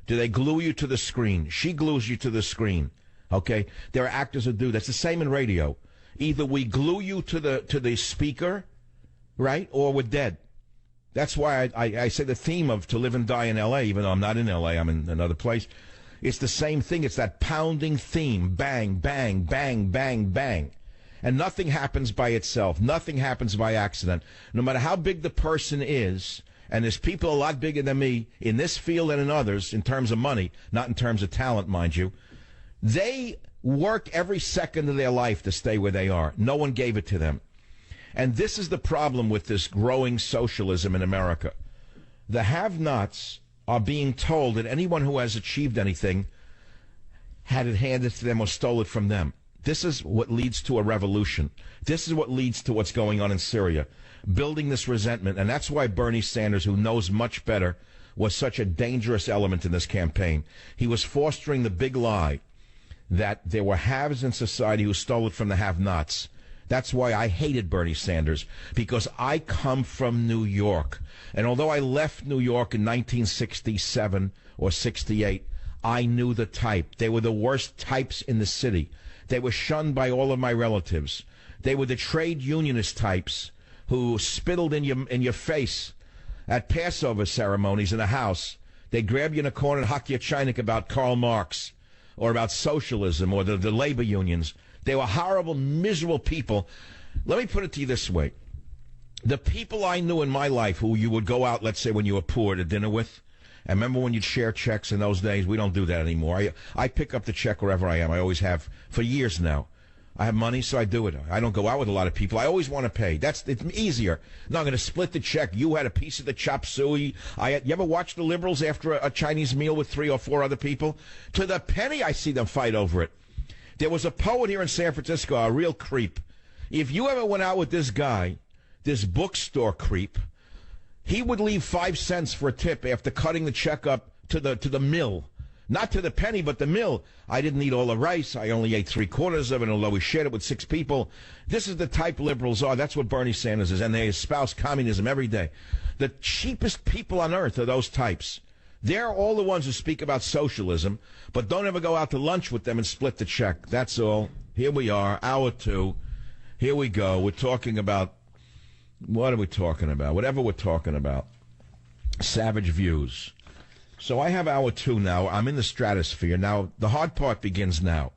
Do they glue you to the screen? She glues you to the screen. Okay? There are actors who do. That's the same in radio. Either we glue you to the speaker, right? Or we're dead. That's why I say the theme of To Live and Die in L.A., even though I'm not in L.A., I'm in another place. It's the same thing. It's that pounding theme. Bang, bang, bang, bang, bang. And nothing happens by itself. Nothing happens by accident. No matter how big the person is, and there's people a lot bigger than me in this field and in others in terms of money, not in terms of talent, mind you, they work every second of their life to stay where they are. No one gave it to them. And this is the problem with this growing socialism in America. The have-nots are being told that anyone who has achieved anything had it handed to them or stole it from them. This is what leads to a revolution. This is what leads to what's going on in Syria, building this resentment. And that's why Bernie Sanders, who knows much better, was such a dangerous element in this campaign. He was fostering the big lie that there were haves in society who stole it from the have-nots. That's why I hated Bernie Sanders, because I come from New York. And although I left New York in 1967 or 68, I knew the type. They were the worst types in the city. They were shunned by all of my relatives. They were the trade unionist types who spittled in your face at Passover ceremonies in the house. They'd grab you in a corner and huck you a chinik about Karl Marx or about socialism or the labor unions. They were horrible, miserable people. Let me put it to you this way. The people I knew in my life who you would go out, let's say, when you were poor to dinner with, and remember when you'd share checks in those days? We don't do that anymore. I pick up the check wherever I am. I always have for years now. I have money, so I do it. I don't go out with a lot of people. I always want to pay. It's easier. No, I'm going to split the check. You had a piece of the chop suey. You ever watch the liberals after a Chinese meal with 3 or 4 other people? To the penny, I see them fight over it. There was a poet here in San Francisco, a real creep. If you ever went out with this guy, this bookstore creep, he would leave 5 cents for a tip after cutting the check up to the mill. Not to the penny, but the mill. I didn't eat all the rice. I only ate 3/4 of it, although we shared it with 6 people. This is the type liberals are. That's what Bernie Sanders is, and they espouse communism every day. The cheapest people on earth are those types. They're all the ones who speak about socialism, but don't ever go out to lunch with them and split the check. That's all. Here we are, hour 2. Here we go. We're talking about, what are we talking about? Whatever we're talking about. Savage views. So I have hour 2 now. I'm in the stratosphere. Now, the hard part begins now.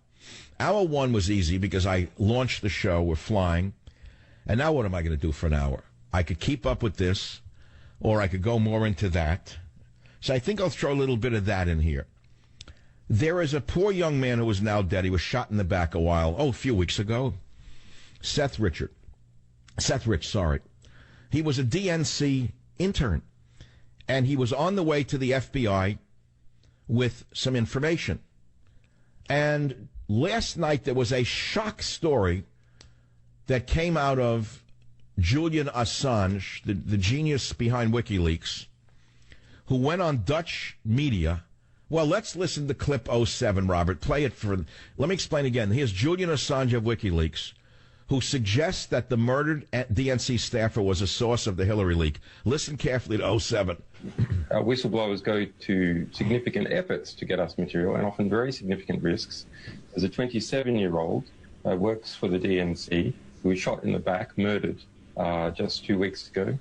Hour 1 was easy because I launched the show. We're flying. And now what am I going to do for an hour? I could keep up with this, or I could go more into that. So I think I'll throw a little bit of that in here. There is a poor young man who is now dead. He was shot in the back a few weeks ago. Seth Rich, sorry. He was a DNC intern, and he was on the way to the FBI with some information. And last night there was a shock story that came out of Julian Assange, the genius behind WikiLeaks, who went on Dutch media. Well, let's listen to clip 07, Robert. Play it for... Let me explain again. Here's Julian Assange of WikiLeaks, who suggests that the murdered DNC staffer was a source of the Hillary leak. Listen carefully to 07. Whistleblowers go to significant efforts to get us material, and often very significant risks. There's a 27-year-old works for the DNC who was shot in the back, murdered just 2 weeks ago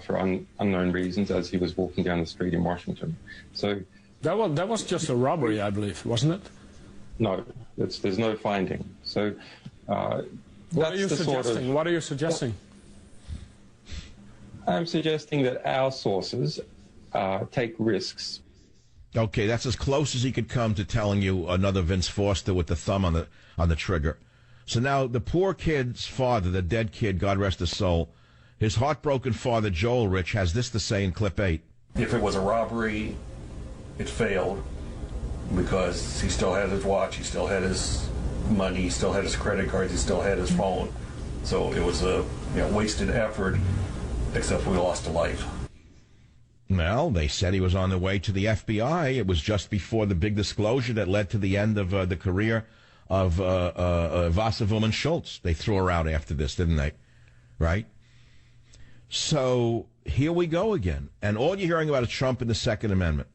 for unknown reasons as he was walking down the street in Washington. So that was just a robbery, I believe, wasn't it? No, there's no finding. So what are you suggesting? What are you suggesting? I'm suggesting that our sources take risks. Okay, that's as close as he could come to telling you another Vince Foster with the thumb on the trigger. So now the poor kid's father, the dead kid, God rest his soul, his heartbroken father, Joel Rich, has this to say in clip 8. If it was a robbery, it failed because he still had his watch, he still had his money, he still had his credit cards, he still had his phone. So it was a wasted effort, except we lost a life. Well, they said he was on the way to the FBI. It was just before the big disclosure that led to the end of the career of Wasserman Schultz. They threw her out after this, didn't they? Right? So here we go again. And all you're hearing about is Trump and the Second Amendment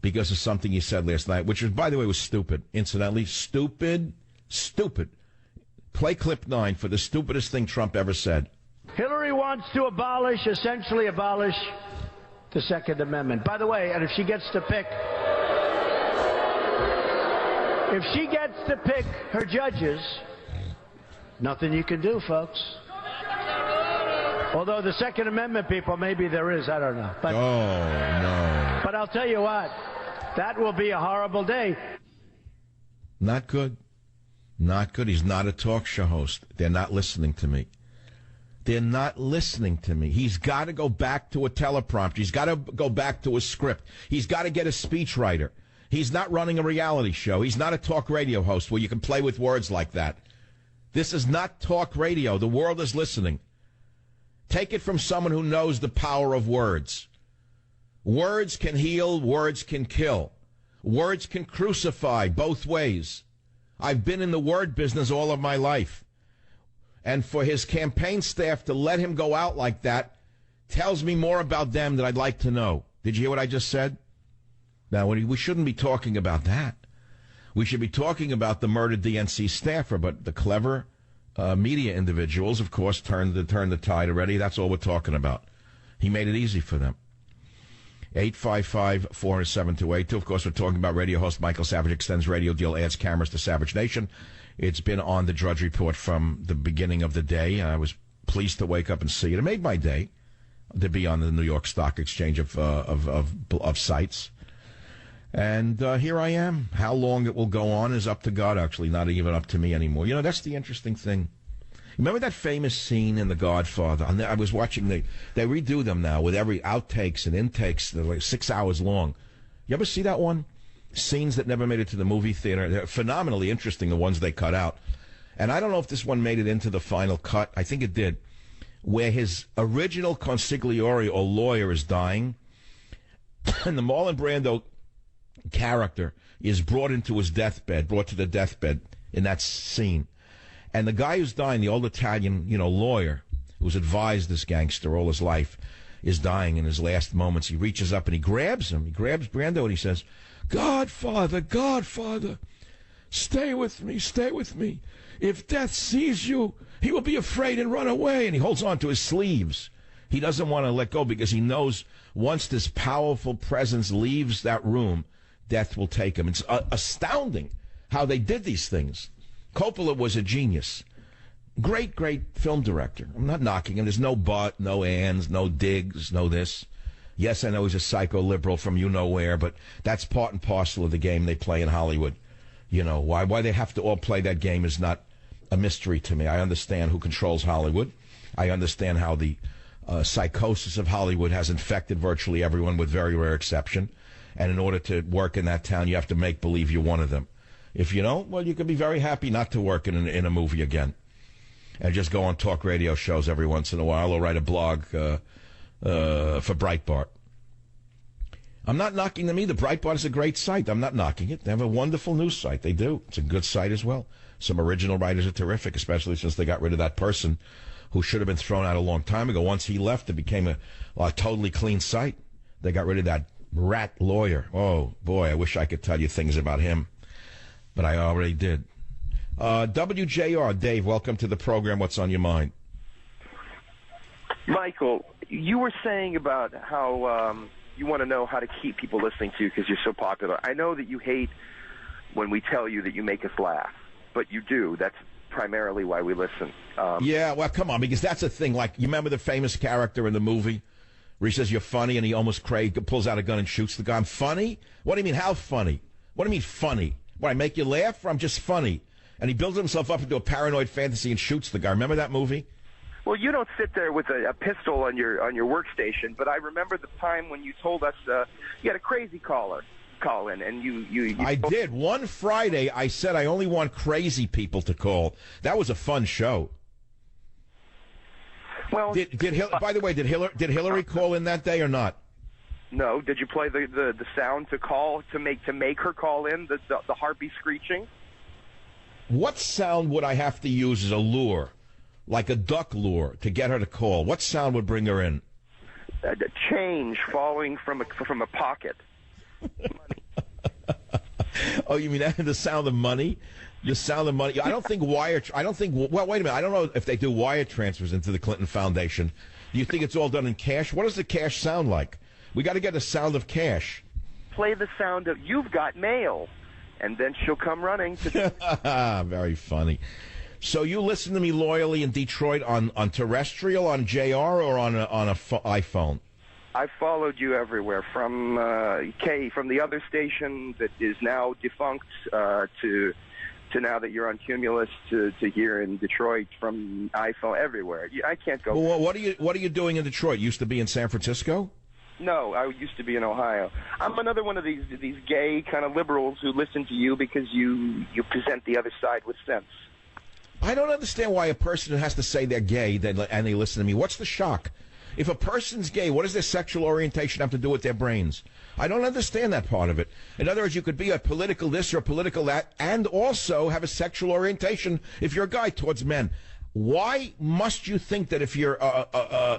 because of something he said last night, which, by the way, was stupid. Incidentally, stupid. Play clip 9 for the stupidest thing Trump ever said. Hillary wants to essentially abolish the Second Amendment. By the way, and if she gets to pick her judges, nothing you can do, folks. Although the Second Amendment people, maybe there is, I don't know. But, no. But I'll tell you what, that will be a horrible day. Not good. Not good. He's not a talk show host. They're not listening to me. They're not listening to me. He's got to go back to a teleprompter. He's got to go back to a script. He's got to get a speechwriter. He's not running a reality show. He's not a talk radio host where you can play with words like that. This is not talk radio. The world is listening. Take it from someone who knows the power of words. Words can heal. Words can kill. Words can crucify both ways. I've been in the word business all of my life. And for his campaign staff to let him go out like that tells me more about them than I'd like to know. Did you hear what I just said? Now, we shouldn't be talking about that. We should be talking about the murdered DNC staffer, but the clever media individuals, of course, turned the tide already. That's all we're talking about. He made it easy for them. 855-407-282. Of course, we're talking about radio host Michael Savage extends radio deal, adds cameras to Savage Nation. It's been on the Drudge Report from the beginning of the day. I was pleased to wake up and see it. It made my day to be on the New York Stock Exchange of sites. And here I am. How long it will go on is up to God, actually, not even up to me anymore. You know, that's the interesting thing. Remember that famous scene in The Godfather? I was watching, they redo them now with every outtakes and intakes. They're like 6 hours long. You ever see that one? Scenes that never made it to the movie theater. They're phenomenally interesting, the ones they cut out. And I don't know if this one made it into the final cut. I think it did. Where his original consigliere or lawyer is dying, and the Marlon Brando character is brought to the deathbed in that scene. And the guy who's dying, the old Italian, lawyer, who's advised this gangster all his life, is dying in his last moments. He reaches up and he grabs him. He grabs Brando and he says, Godfather, stay with me. If death sees you, he will be afraid and run away. And he holds on to his sleeves. He doesn't want to let go because he knows once this powerful presence leaves that room, death will take him. It's astounding how they did these things. Coppola was a genius. Great, great film director. I'm not knocking him. There's no but, no ands, no digs, no this. Yes, I know he's a psycho-liberal from you-know-where, but that's part and parcel of the game they play in Hollywood. You know, why they have to all play that game is not a mystery to me. I understand who controls Hollywood. I understand how the psychosis of Hollywood has infected virtually everyone with very rare exception. And in order to work in that town, you have to make believe you're one of them. If you don't, well, you can be very happy not to work in a movie again. And just go on talk radio shows every once in a while or write a blog for Breitbart. I'm not knocking them either. Breitbart is a great site. I'm not knocking it. They have a wonderful news site. They do. It's a good site as well. Some original writers are terrific, especially since they got rid of that person who should have been thrown out a long time ago. Once he left, it became a totally clean site. They got rid of that rat lawyer. Oh, boy, I wish I could tell you things about him. But I already did. WJR, Dave, welcome to the program. What's on your mind? Michael, you were saying about how you want to know how to keep people listening to you because you're so popular. I know that you hate when we tell you that you make us laugh, but you do. That's primarily why we listen. Yeah, well, come on, because that's a thing. Like, you remember the famous character in the movie where he says, you're funny, and he almost pulls out a gun and shoots the guy. I'm funny? What do you mean, how funny? What do you mean, funny? What, I make you laugh, or I'm just funny? And he builds himself up into a paranoid fantasy and shoots the guy. Remember that movie? Well, you don't sit there with a pistol on your workstation, but I remember the time when you told us you had a crazy caller call in, and you I did. One Friday, I said I only want crazy people to call. That was a fun show. Well, by the way, did Hillary call in that day or not? No. Did you play the sound to make her call in, the heartbeat screeching? What sound would I have to use as a lure, like a duck lure, to get her to call? What sound would bring her in? Change falling from a pocket. Oh, you mean the sound of money? The sound of money. I don't think wire. I don't think. Well, wait a minute. I don't know if they do wire transfers into the Clinton Foundation. Do you think it's all done in cash? What does the cash sound like? We got to get a sound of cash. Play the sound of "You've got mail," and then she'll come running. Very funny. So you listen to me loyally in Detroit on terrestrial, on JR, or on a iPhone? I followed you everywhere, from the other station that is now defunct to now that you're on Cumulus to here in Detroit, from iPhone, everywhere. I can't go. Well, what are you doing in Detroit? You used to be in San Francisco? No, I used to be in Ohio. I'm another one of these gay kind of liberals who listen to you because you present the other side with sense. I don't understand why a person has to say they're gay and they listen to me. What's the shock? If a person's gay, what does their sexual orientation have to do with their brains? I don't understand that part of it. In other words, you could be a political this or a political that and also have a sexual orientation if you're a guy towards men. Why must you think that if you're,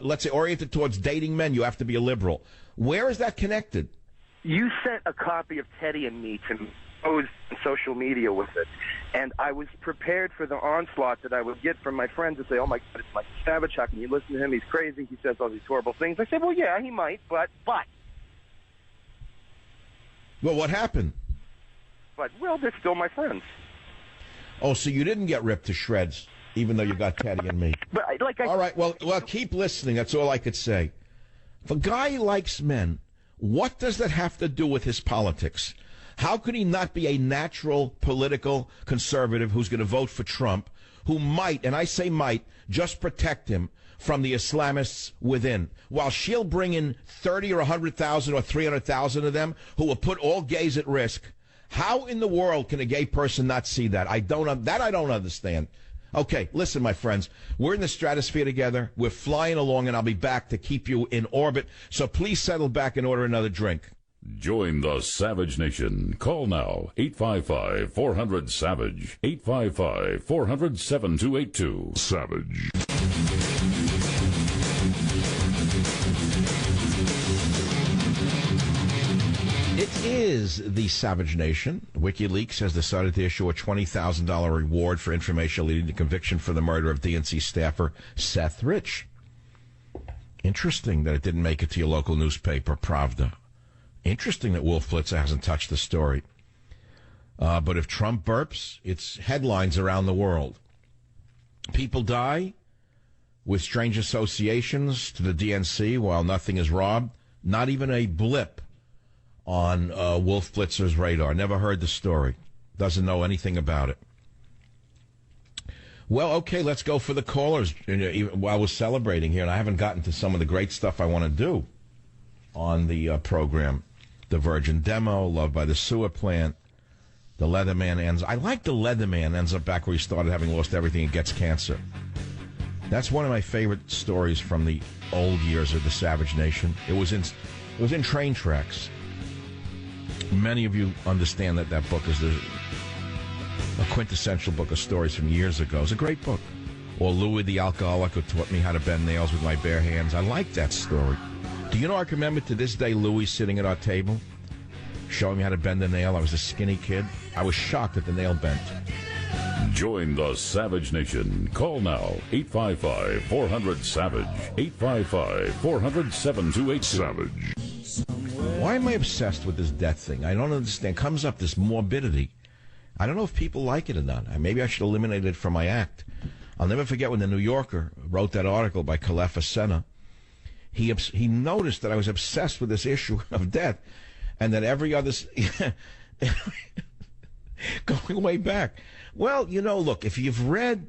let's say, oriented towards dating men, you have to be a liberal? Where is that connected? You sent a copy of Teddy and me to post on social media with it, and I was prepared for the onslaught that I would get from my friends to say, oh, my God, it's Mike Savage. How can you listen to him? He's crazy. He says all these horrible things. I said, well, yeah, he might, but. Well, what happened? But, well, they're still my friends. Oh, so you didn't get ripped to shreds, even though you got Teddy and me. But all right, well, keep listening. That's all I could say. If a guy likes men, what does that have to do with his politics? How could he not be a natural political conservative who's going to vote for Trump, who might, and I say might, just protect him from the Islamists within, while she'll bring in 30 or 100,000 or 300,000 of them who will put all gays at risk? How in the world can a gay person not see that? I don't understand. Okay, listen, my friends, we're in the stratosphere together. We're flying along, and I'll be back to keep you in orbit. So please settle back and order another drink. Join the Savage Nation. Call now, 855-400-SAVAGE, 855-400-7282. Savage. It is the Savage Nation. WikiLeaks has decided to issue a $20,000 reward for information leading to conviction for the murder of DNC staffer Seth Rich. Interesting that it didn't make it to your local newspaper, Pravda. Interesting that Wolf Blitzer hasn't touched the story. But if Trump burps, it's headlines around the world. People die with strange associations to the DNC while nothing is robbed. Not even a blip on Wolf Blitzer's radar. Never heard the story. Doesn't know anything about it. Well, okay, let's go for the callers. While we're celebrating here, and I haven't gotten to some of the great stuff I want to do on the program. The Virgin Demo, Love by the Sewer Plant, the Leatherman ends. I like the Leatherman ends up back where he started, having lost everything and gets cancer. That's one of my favorite stories from the old years of the Savage Nation. It was in Train Tracks. Many of you understand that book is a quintessential book of stories from years ago. It's a great book. Or Louis the Alcoholic, who taught me how to bend nails with my bare hands. I like that story. Do you know, I can remember to this day Louis sitting at our table, showing me how to bend a nail. I was a skinny kid. I was shocked that the nail bent. Join the Savage Nation. Call now, 855-400-SAVAGE, 855-400-7282. Savage. Why am I obsessed with this death thing? I don't understand. Comes up this morbidity. I don't know if people like it or not. Maybe I should eliminate it from my act. I'll never forget when the New Yorker wrote that article by Kalefa Senna. He noticed that I was obsessed with this issue of death, and that every other going way back. Well, look, if you've read,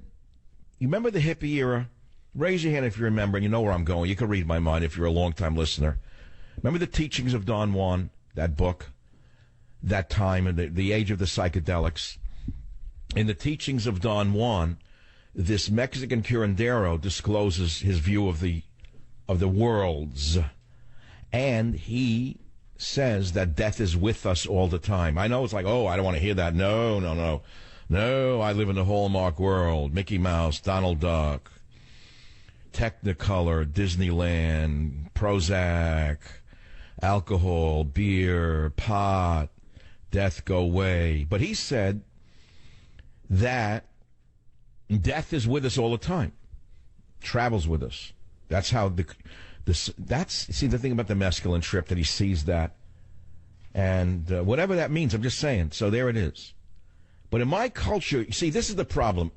you remember the hippie era? Raise your hand if you remember, and you know where I'm going. You can read my mind if you're a long-time listener. Remember the Teachings of Don Juan, that book, that time, and the age of the psychedelics? In the Teachings of Don Juan, this Mexican curandero discloses his view of the worlds, and he says that death is with us all the time. I know it's like, oh, I don't want to hear that. No, I live in the Hallmark world. Mickey Mouse, Donald Duck, Technicolor, Disneyland, Prozac, alcohol, beer, pot, death go away. But he said that death is with us all the time, travels with us. That's how see the thing about the mescaline trip, that he sees that, and whatever that means, I'm just saying. So there it is. But in my culture, you see, this is the problem.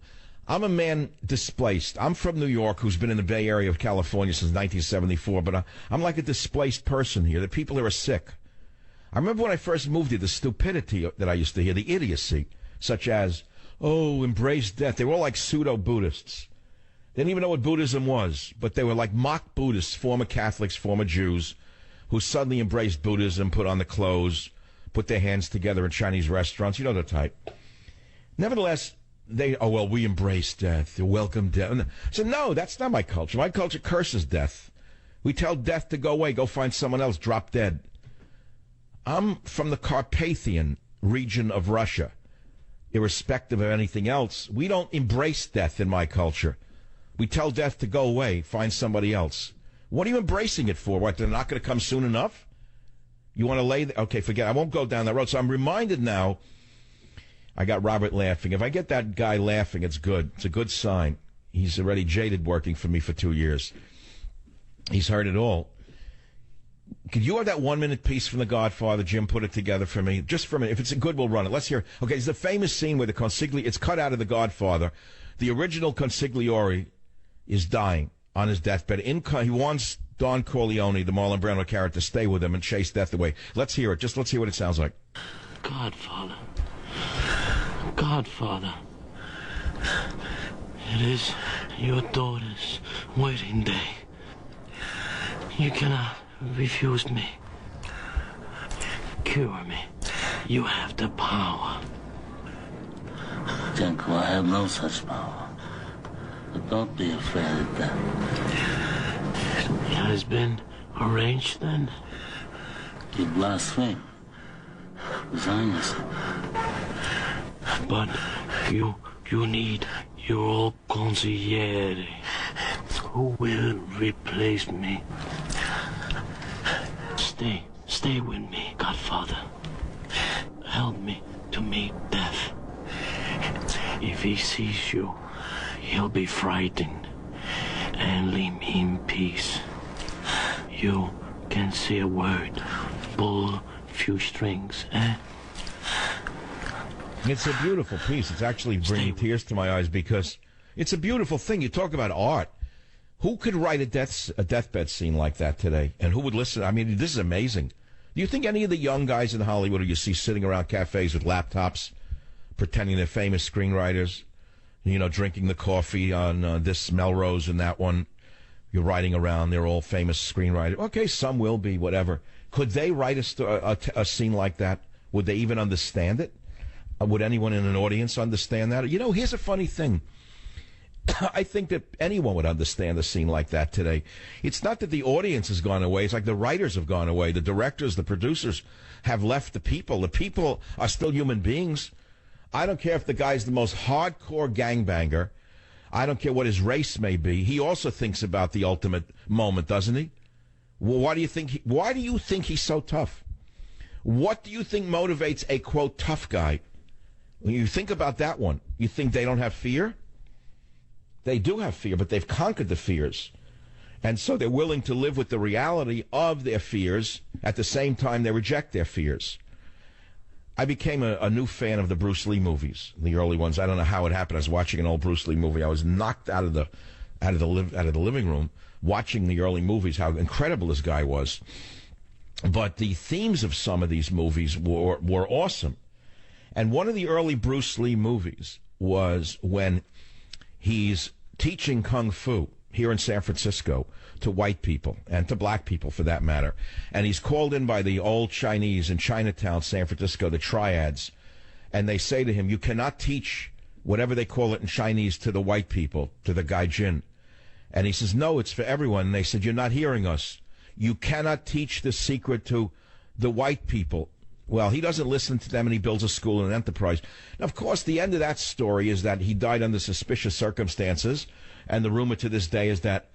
I'm a man displaced. I'm from New York, who's been in the Bay Area of California since 1974, but I'm like a displaced person here. The people here are sick. I remember when I first moved here, the stupidity that I used to hear, the idiocy, such as, oh, embrace death. They were all like pseudo-Buddhists. They didn't even know what Buddhism was, but they were like mock Buddhists, former Catholics, former Jews, who suddenly embraced Buddhism, put on the clothes, put their hands together in Chinese restaurants. You know the type. Nevertheless, we embrace death, welcome death. So no, that's not my culture. My culture curses death. We tell death to go away, go find someone else, drop dead. I'm from the Carpathian region of Russia. Irrespective of anything else, we don't embrace death in my culture. We tell death to go away, find somebody else. What are you embracing it for? What, they're not going to come soon enough? You want to lay... Okay, forget. I won't go down that road. So I'm reminded now... I got Robert laughing. If I get that guy laughing, it's good. It's a good sign. He's already jaded working for me for 2 years. He's heard it all. Could you have that 1-minute piece from The Godfather? Jim, put it together for me. Just for a minute. If it's good, we'll run it. Let's hear it. Okay, it's the famous scene where the consigliere... It's cut out of The Godfather. The original consigliere is dying on his deathbed. He wants Don Corleone, the Marlon Brando character, to stay with him and chase death away. Let's hear it. Just let's hear what it sounds like. Godfather. Godfather, it is your daughter's wedding day. You cannot refuse me. Cure me. You have the power. Janko, I have no such power. But don't be afraid of that. It has been arranged then? You blaspheme. Resign yourself. But you need your consigliere, who will replace me. Stay with me, Godfather. Help me to meet death. If he sees you, he'll be frightened and leave me in peace. You can say a word. Pull few strings, eh? It's a beautiful piece. It's actually bringing tears to my eyes because it's a beautiful thing. You talk about art. Who could write a deathbed scene like that today? And who would listen? I mean, this is amazing. Do you think any of the young guys in Hollywood who you see sitting around cafes with laptops, pretending they're famous screenwriters, drinking the coffee on this Melrose and that one, you're riding around, they're all famous screenwriters. Okay, some will be, whatever. Could they write a scene like that? Would they even understand it? Would anyone in an audience understand that? Here's a funny thing. I think that anyone would understand a scene like that today. It's not that the audience has gone away. It's like the writers have gone away. The directors, the producers have left the people. The people are still human beings. I don't care if the guy's the most hardcore gangbanger. I don't care what his race may be. He also thinks about the ultimate moment, doesn't he? Well, why do you think he's so tough? What do you think motivates a, quote, tough guy? When you think about that one, you think they don't have fear? They do have fear, but they've conquered the fears. And so they're willing to live with the reality of their fears. At the same time, they reject their fears. I became a new fan of the Bruce Lee movies, the early ones. I don't know how it happened. I was watching an old Bruce Lee movie. I was knocked out of the living room watching the early movies, how incredible this guy was. But the themes of some of these movies were awesome. And one of the early Bruce Lee movies was when he's teaching Kung Fu here in San Francisco to white people and to black people, for that matter. And he's called in by the old Chinese in Chinatown, San Francisco, the triads. And they say to him, you cannot teach whatever they call it in Chinese to the white people, to the gaijin. And he says, no, it's for everyone. And they said, you're not hearing us. You cannot teach the secret to the white people. Well, he doesn't listen to them, and he builds a school and an enterprise. Now, of course, the end of that story is that he died under suspicious circumstances, and the rumor to this day is that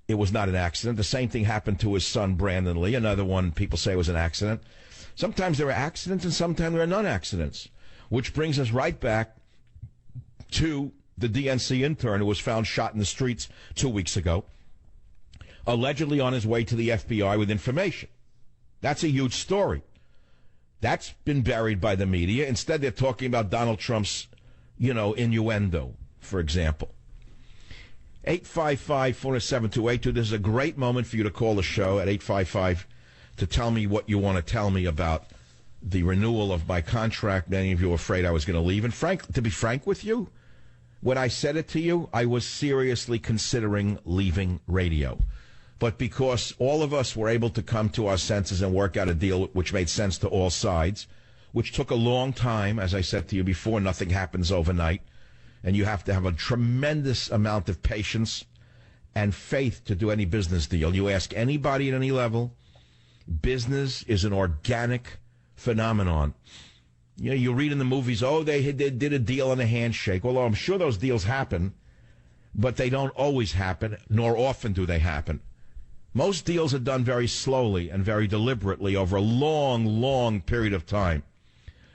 it was not an accident. The same thing happened to his son, Brandon Lee, another one people say was an accident. Sometimes there are accidents, and sometimes there are non-accidents, which brings us right back to the DNC intern who was found shot in the streets 2 weeks ago, allegedly on his way to the FBI with information. That's a huge story. That's been buried by the media. Instead, they're talking about Donald Trump's, innuendo, for example. 855-407-2822. This is a great moment for you to call the show at 855 to tell me what you want to tell me about the renewal of my contract. Many of you were afraid I was going to leave. And to be frank with you, when I said it to you, I was seriously considering leaving radio. But because all of us were able to come to our senses and work out a deal which made sense to all sides, which took a long time, as I said to you before, nothing happens overnight, and you have to have a tremendous amount of patience and faith to do any business deal. You ask anybody at any level, business is an organic phenomenon. You read in the movies, they did a deal on a handshake. Well, I'm sure those deals happen, but they don't always happen, nor often do they happen. Most deals are done very slowly and very deliberately over a long, long period of time.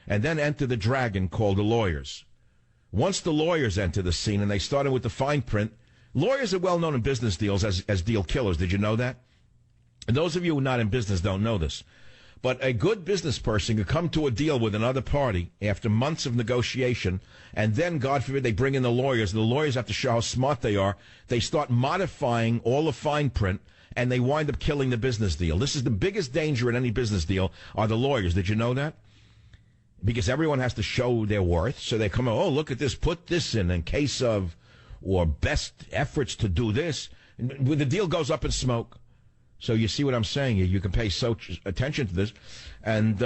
And then enter the dragon called the lawyers. Once the lawyers enter the scene and they started with the fine print, lawyers are well known in business deals as deal killers. Did you know that? And those of you who are not in business don't know this. But a good business person could come to a deal with another party after months of negotiation, and then, God forbid, they bring in the lawyers, and the lawyers have to show how smart they are. They start modifying all the fine print, and they wind up killing the business deal. This is the biggest danger in any business deal are the lawyers. Did you know that? Because everyone has to show their worth. So they come, look at this, put this in case of, or best efforts to do this. And the deal goes up in smoke. So you see what I'm saying? You can pay so attention to this and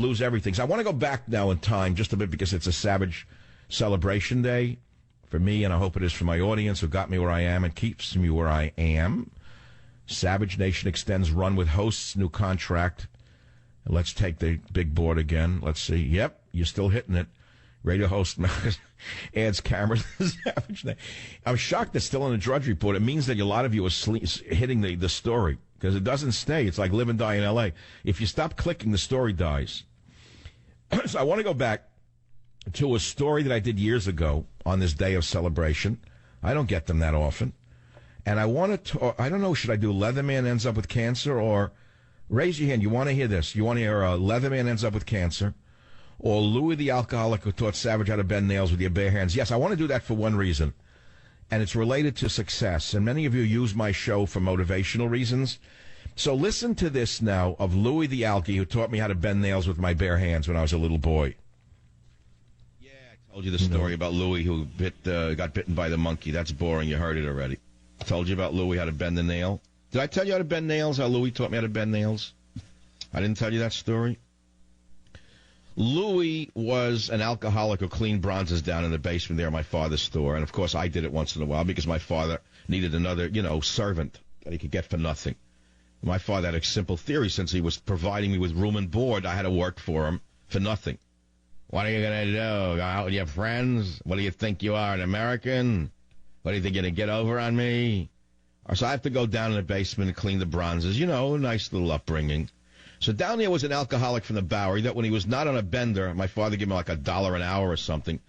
lose everything. So I want to go back now in time just a bit because it's a Savage Celebration Day for me, and I hope it is for my audience who got me where I am and keeps me where I am. Savage Nation extends run with hosts, new contract. Let's take the big board again. Let's see. Yep, you're still hitting it. Radio host adds cameras. Savage Nation. I'm shocked it's still on the Drudge Report. It means that a lot of you are hitting the story because it doesn't stay. It's like live and die in L.A. If you stop clicking, the story dies. So I want to go back to a story that I did years ago on this day of celebration. I don't get them that often. And I want to, I don't know, should I do Leatherman ends up with cancer, or raise your hand, you want to hear this? You want to hear Leatherman ends up with cancer, or Louis the alcoholic who taught Savage how to bend nails with your bare hands? Yes, I want to do that for one reason, and it's related to success. And many of you use my show for motivational reasons. So listen to this now of Louis the alky who taught me how to bend nails with my bare hands when I was a little boy. Yeah, I told you the story about Louis who got bitten by the monkey. That's boring. You heard it already. I told you about Louis how to bend the nail. Did I tell you how to bend nails, how Louis taught me how to bend nails? I didn't tell you that story? Louis was an alcoholic who cleaned bronzes down in the basement there at my father's store. And, of course, I did it once in a while because my father needed another, servant that he could get for nothing. My father had a simple theory. Since he was providing me with room and board, I had to work for him for nothing. What are you going to do? Go out with your friends? What do you think you are, an American? What do you think, you're going to get over on me? So I have to go down in the basement and clean the bronzes. A nice little upbringing. So down there was an alcoholic from the Bowery that when he was not on a bender, my father gave him like $1 an hour or something,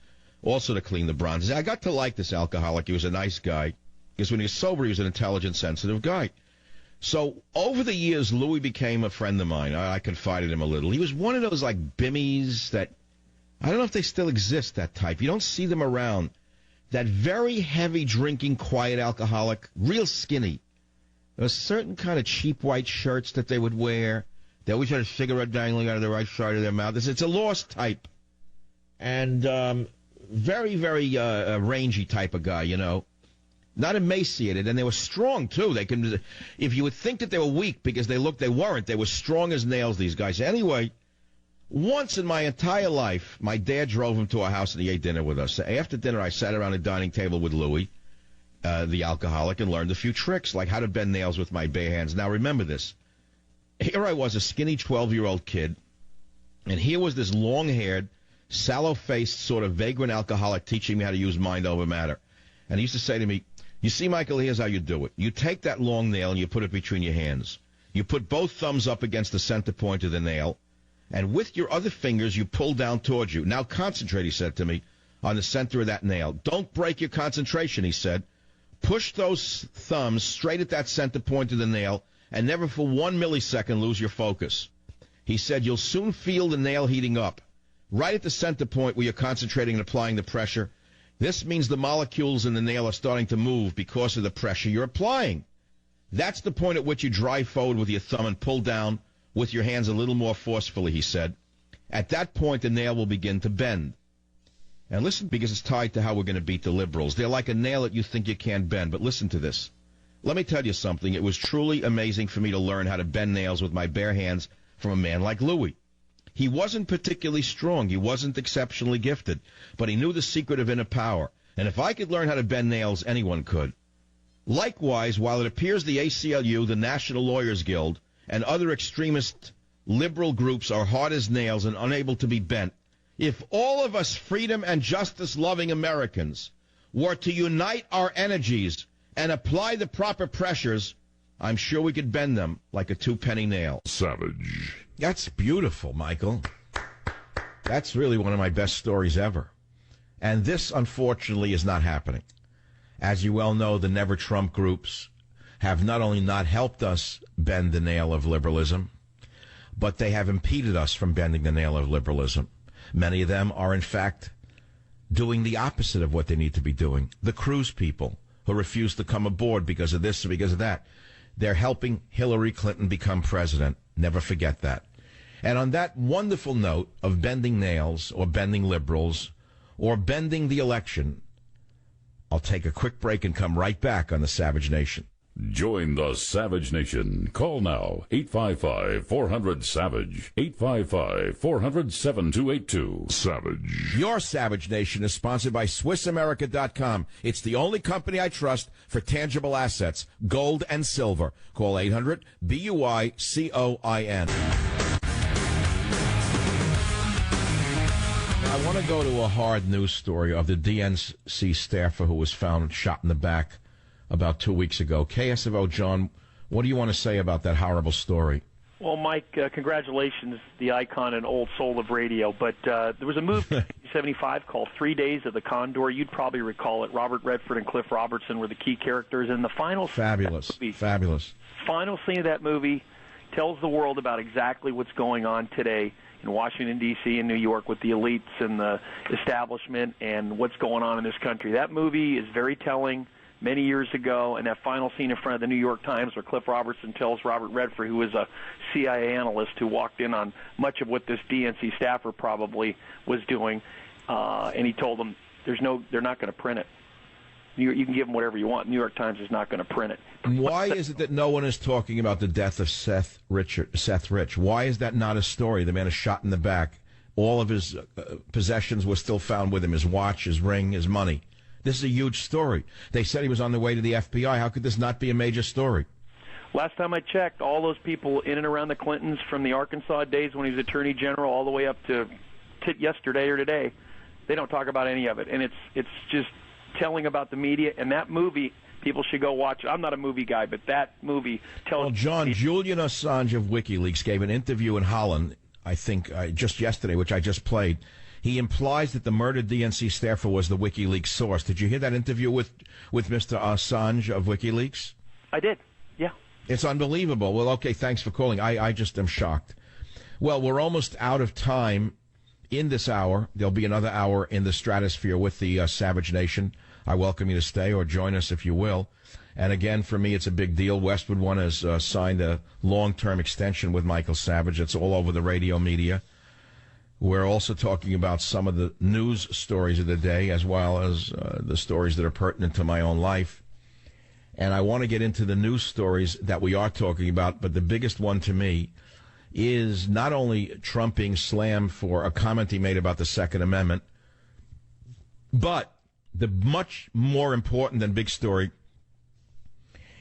also to clean the bronzes. I got to like this alcoholic. He was a nice guy. Because when he was sober, he was an intelligent, sensitive guy. So over the years, Louis became a friend of mine. I confided him a little. He was one of those like bimmies that, I don't know if they still exist, that type. You don't see them around. That very heavy drinking, quiet alcoholic, real skinny. There was certain kind of cheap white shirts that they would wear. They always had a cigarette dangling out of the right side of their mouth. It's a lost type. And very, very rangy type of guy, Not emaciated, and they were strong, too. If you would think that they were weak because they weren't. They were strong as nails, these guys. Anyway, once in my entire life, my dad drove him to our house and he ate dinner with us. So after dinner, I sat around the dining table with Louis, the alcoholic, and learned a few tricks, like how to bend nails with my bare hands. Now, remember this. Here I was, a skinny 12-year-old kid, and here was this long-haired, sallow-faced, sort of vagrant alcoholic teaching me how to use mind over matter. And he used to say to me, you see, Michael, here's how you do it. You take that long nail and you put it between your hands. You put both thumbs up against the center point of the nail, and with your other fingers, you pull down towards you. Now concentrate, he said to me, on the center of that nail. Don't break your concentration, he said. Push those thumbs straight at that center point of the nail, and never for 1 millisecond lose your focus. He said, you'll soon feel the nail heating up. Right at the center point where you're concentrating and applying the pressure, this means the molecules in the nail are starting to move because of the pressure you're applying. That's the point at which you drive forward with your thumb and pull down with your hands a little more forcefully, he said. At that point, the nail will begin to bend. And listen, because it's tied to how we're going to beat the liberals. They're like a nail that you think you can't bend, but listen to this. Let me tell you something. It was truly amazing for me to learn how to bend nails with my bare hands from a man like Louis. He wasn't particularly strong. He wasn't exceptionally gifted, but he knew the secret of inner power. And if I could learn how to bend nails, anyone could. Likewise, while it appears the ACLU, the National Lawyers Guild, and other extremist liberal groups are hard as nails and unable to be bent, if all of us freedom and justice-loving Americans were to unite our energies and apply the proper pressures, I'm sure we could bend them like a two-penny nail. Savage. That's beautiful, Michael. That's really one of my best stories ever. And this, unfortunately, is not happening. As you well know, the Never Trump groups have not only not helped us bend the nail of liberalism, but they have impeded us from bending the nail of liberalism. Many of them are, in fact, doing the opposite of what they need to be doing. The Cruz people, who refuse to come aboard because of this or because of that. They're helping Hillary Clinton become president. Never forget that. And on that wonderful note of bending nails or bending liberals or bending the election, I'll take a quick break and come right back on the Savage Nation. Join the Savage Nation. Call now, 855-400-SAVAGE, 855-400-7282. Savage. Your Savage Nation is sponsored by SwissAmerica.com. It's the only company I trust for tangible assets, gold and silver. Call 800-BUI-COIN. I want to go to a hard news story of the DNC staffer who was found shot in the back about 2 weeks ago. KSFO, John, what do you want to say about that horrible story? Well, Mike, congratulations, the icon and old soul of radio. But there was a movie in 1975 called 3 Days of the Condor. You'd probably recall it. Robert Redford and Cliff Robertson were the key characters. And the final Fabulous. Final scene of that movie tells the world about exactly what's going on today in Washington, D.C. and New York with the elites and the establishment and what's going on in this country. That movie is very telling. Many years ago, and that final scene in front of the New York Times where Cliff Robertson tells Robert Redford, who was a CIA analyst who walked in on much of what this DNC staffer probably was doing, and he told them, they're not going to print it. You can give them whatever you want. New York Times is not going to print it. Why is it that no one is talking about the death of Seth Rich? Why is that not a story? The man is shot in the back. All of his possessions were still found with him, his watch, his ring, his money. This is a huge story. They said he was on the way to the FBI. How could this not be a major story? Last time I checked, all those people in and around the Clintons from the Arkansas days when he was Attorney General all the way up to yesterday or today, they don't talk about any of it. And it's just telling about the media. And that movie, people should go watch it. I'm not a movie guy, but that movie tells... Well, John, Julian Assange of WikiLeaks gave an interview in Holland, I think, just yesterday, which I just played. He implies that the murdered DNC staffer was the WikiLeaks source. Did you hear that interview with Mr. Assange of WikiLeaks? I did, yeah. It's unbelievable. Well, okay, thanks for calling. I just am shocked. Well, we're almost out of time in this hour. There'll be another hour in the stratosphere with the Savage Nation. I welcome you to stay or join us if you will. And again, for me, it's a big deal. Westwood One has signed a long-term extension with Michael Savage. It's all over the radio media. We're also talking about some of the news stories of the day, as well as the stories that are pertinent to my own life. And I want to get into the news stories that we are talking about, but the biggest one to me is not only Trump being slammed for a comment he made about the Second Amendment, but the much more important and big story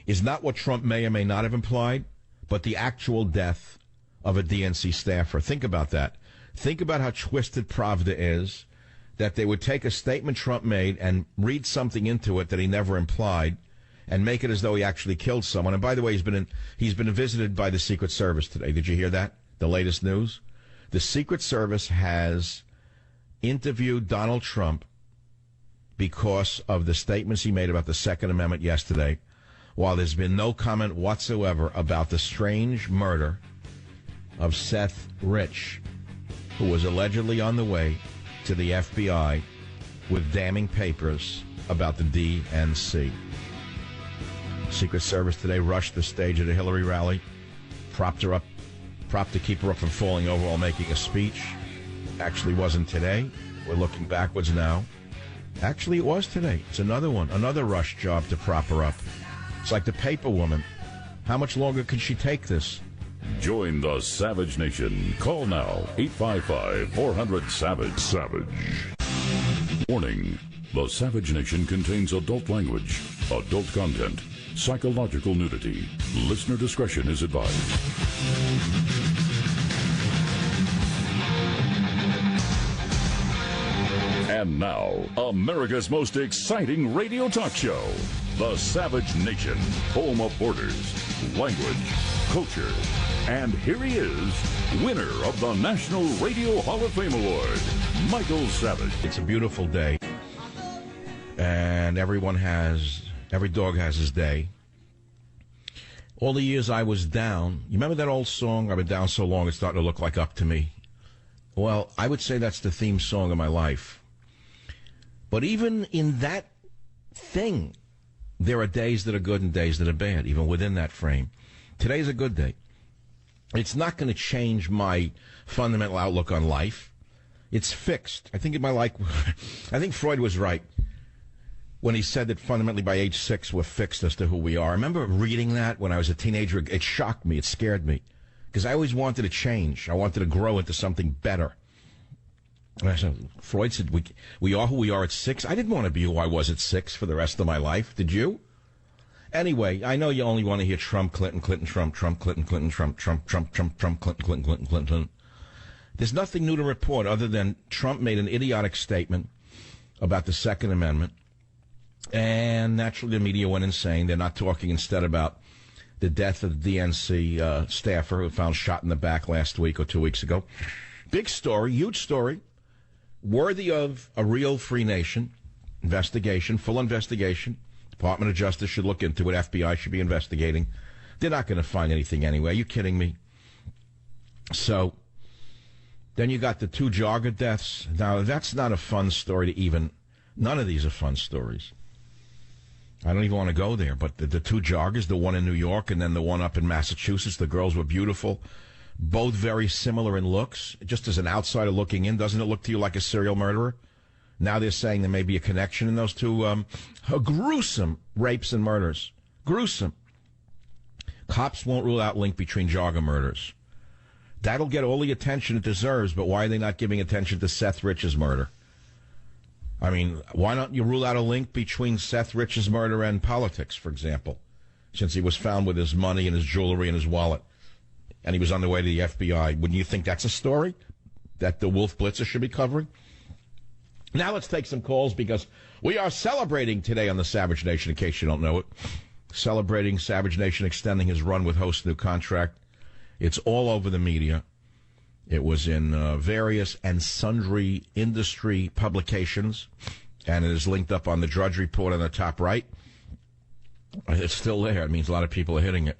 is not what Trump may or may not have implied, but the actual death of a DNC staffer. Think about that. Think about how twisted Pravda is, that they would take a statement Trump made and read something into it that he never implied and make it as though he actually killed someone. And by the way, he's been visited by the Secret Service today. Did you hear that? The latest news? The Secret Service has interviewed Donald Trump because of the statements he made about the Second Amendment yesterday, while there's been no comment whatsoever about the strange murder of Seth Rich, who was allegedly on the way to the FBI with damning papers about the DNC. Secret Service today rushed the stage at a Hillary rally, propped to keep her up from falling over while making a speech. Actually wasn't today. We're looking backwards now. Actually, it was today. It's another one, another rush job to prop her up. It's like the paper woman. How much longer can she take this? Join the Savage Nation. Call now, 855-400-SAVAGE. Savage. Warning. The Savage Nation contains adult language, adult content, psychological nudity. Listener discretion is advised. And now, America's most exciting radio talk show, The Savage Nation, home of borders, language, culture. And here he is, winner of the National Radio Hall of Fame Award, Michael Savage. It's a beautiful day, and every dog has his day. All the years I was down, you remember that old song, I've been down so long it's starting to look like Up to Me? Well, I would say that's the theme song of my life. But even in that thing, there are days that are good and days that are bad, even within that frame. Today's a good day. It's not going to change my fundamental outlook on life. It's fixed. I think Freud was right when he said that fundamentally by age 6 we're fixed as to who we are. I remember reading that when I was a teenager. It shocked me. It scared me because I always wanted to change. I wanted to grow into something better. Freud said, we are who we are at 6. I didn't want to be who I was at 6 for the rest of my life. Did you? Anyway, I know you only want to hear Trump, Clinton, Clinton, Trump, Trump, Clinton, Clinton, Trump, Trump, Trump, Trump, Trump, Clinton, Clinton, Clinton, Clinton. There's nothing new to report other than Trump made an idiotic statement about the Second Amendment. And naturally, the media went insane. They're not talking instead about the death of the DNC staffer who was found shot in the back last week or 2 weeks ago. Big story, huge story, worthy of a real free nation investigation, full investigation. Department of Justice should look into it. FBI should be investigating. They're not going to find anything anyway. Are you kidding me? So then you got the 2 jogger deaths. Now, that's not a fun story to even... None of these are fun stories. I don't even want to go there. But the 2 joggers, the one in New York and then the one up in Massachusetts, the girls were beautiful. Both very similar in looks. Just as an outsider looking in, doesn't it look to you like a serial murderer? Now they're saying there may be a connection in those 2 gruesome rapes and murders. Gruesome. Cops won't rule out link between jogger murders. That'll get all the attention it deserves, but why are they not giving attention to Seth Rich's murder? I mean, why don't you rule out a link between Seth Rich's murder and politics, for example, since he was found with his money and his jewelry and his wallet, and he was on the way to the FBI? Wouldn't you think that's a story that the Wolf Blitzer should be covering? Now let's take some calls, because we are celebrating today on the Savage Nation, in case you don't know it. Celebrating Savage Nation extending his run with Host's new contract. It's all over the media. It was in various and sundry industry publications, and it is linked up on the Drudge Report on the top right. It's still there. It means a lot of people are hitting it.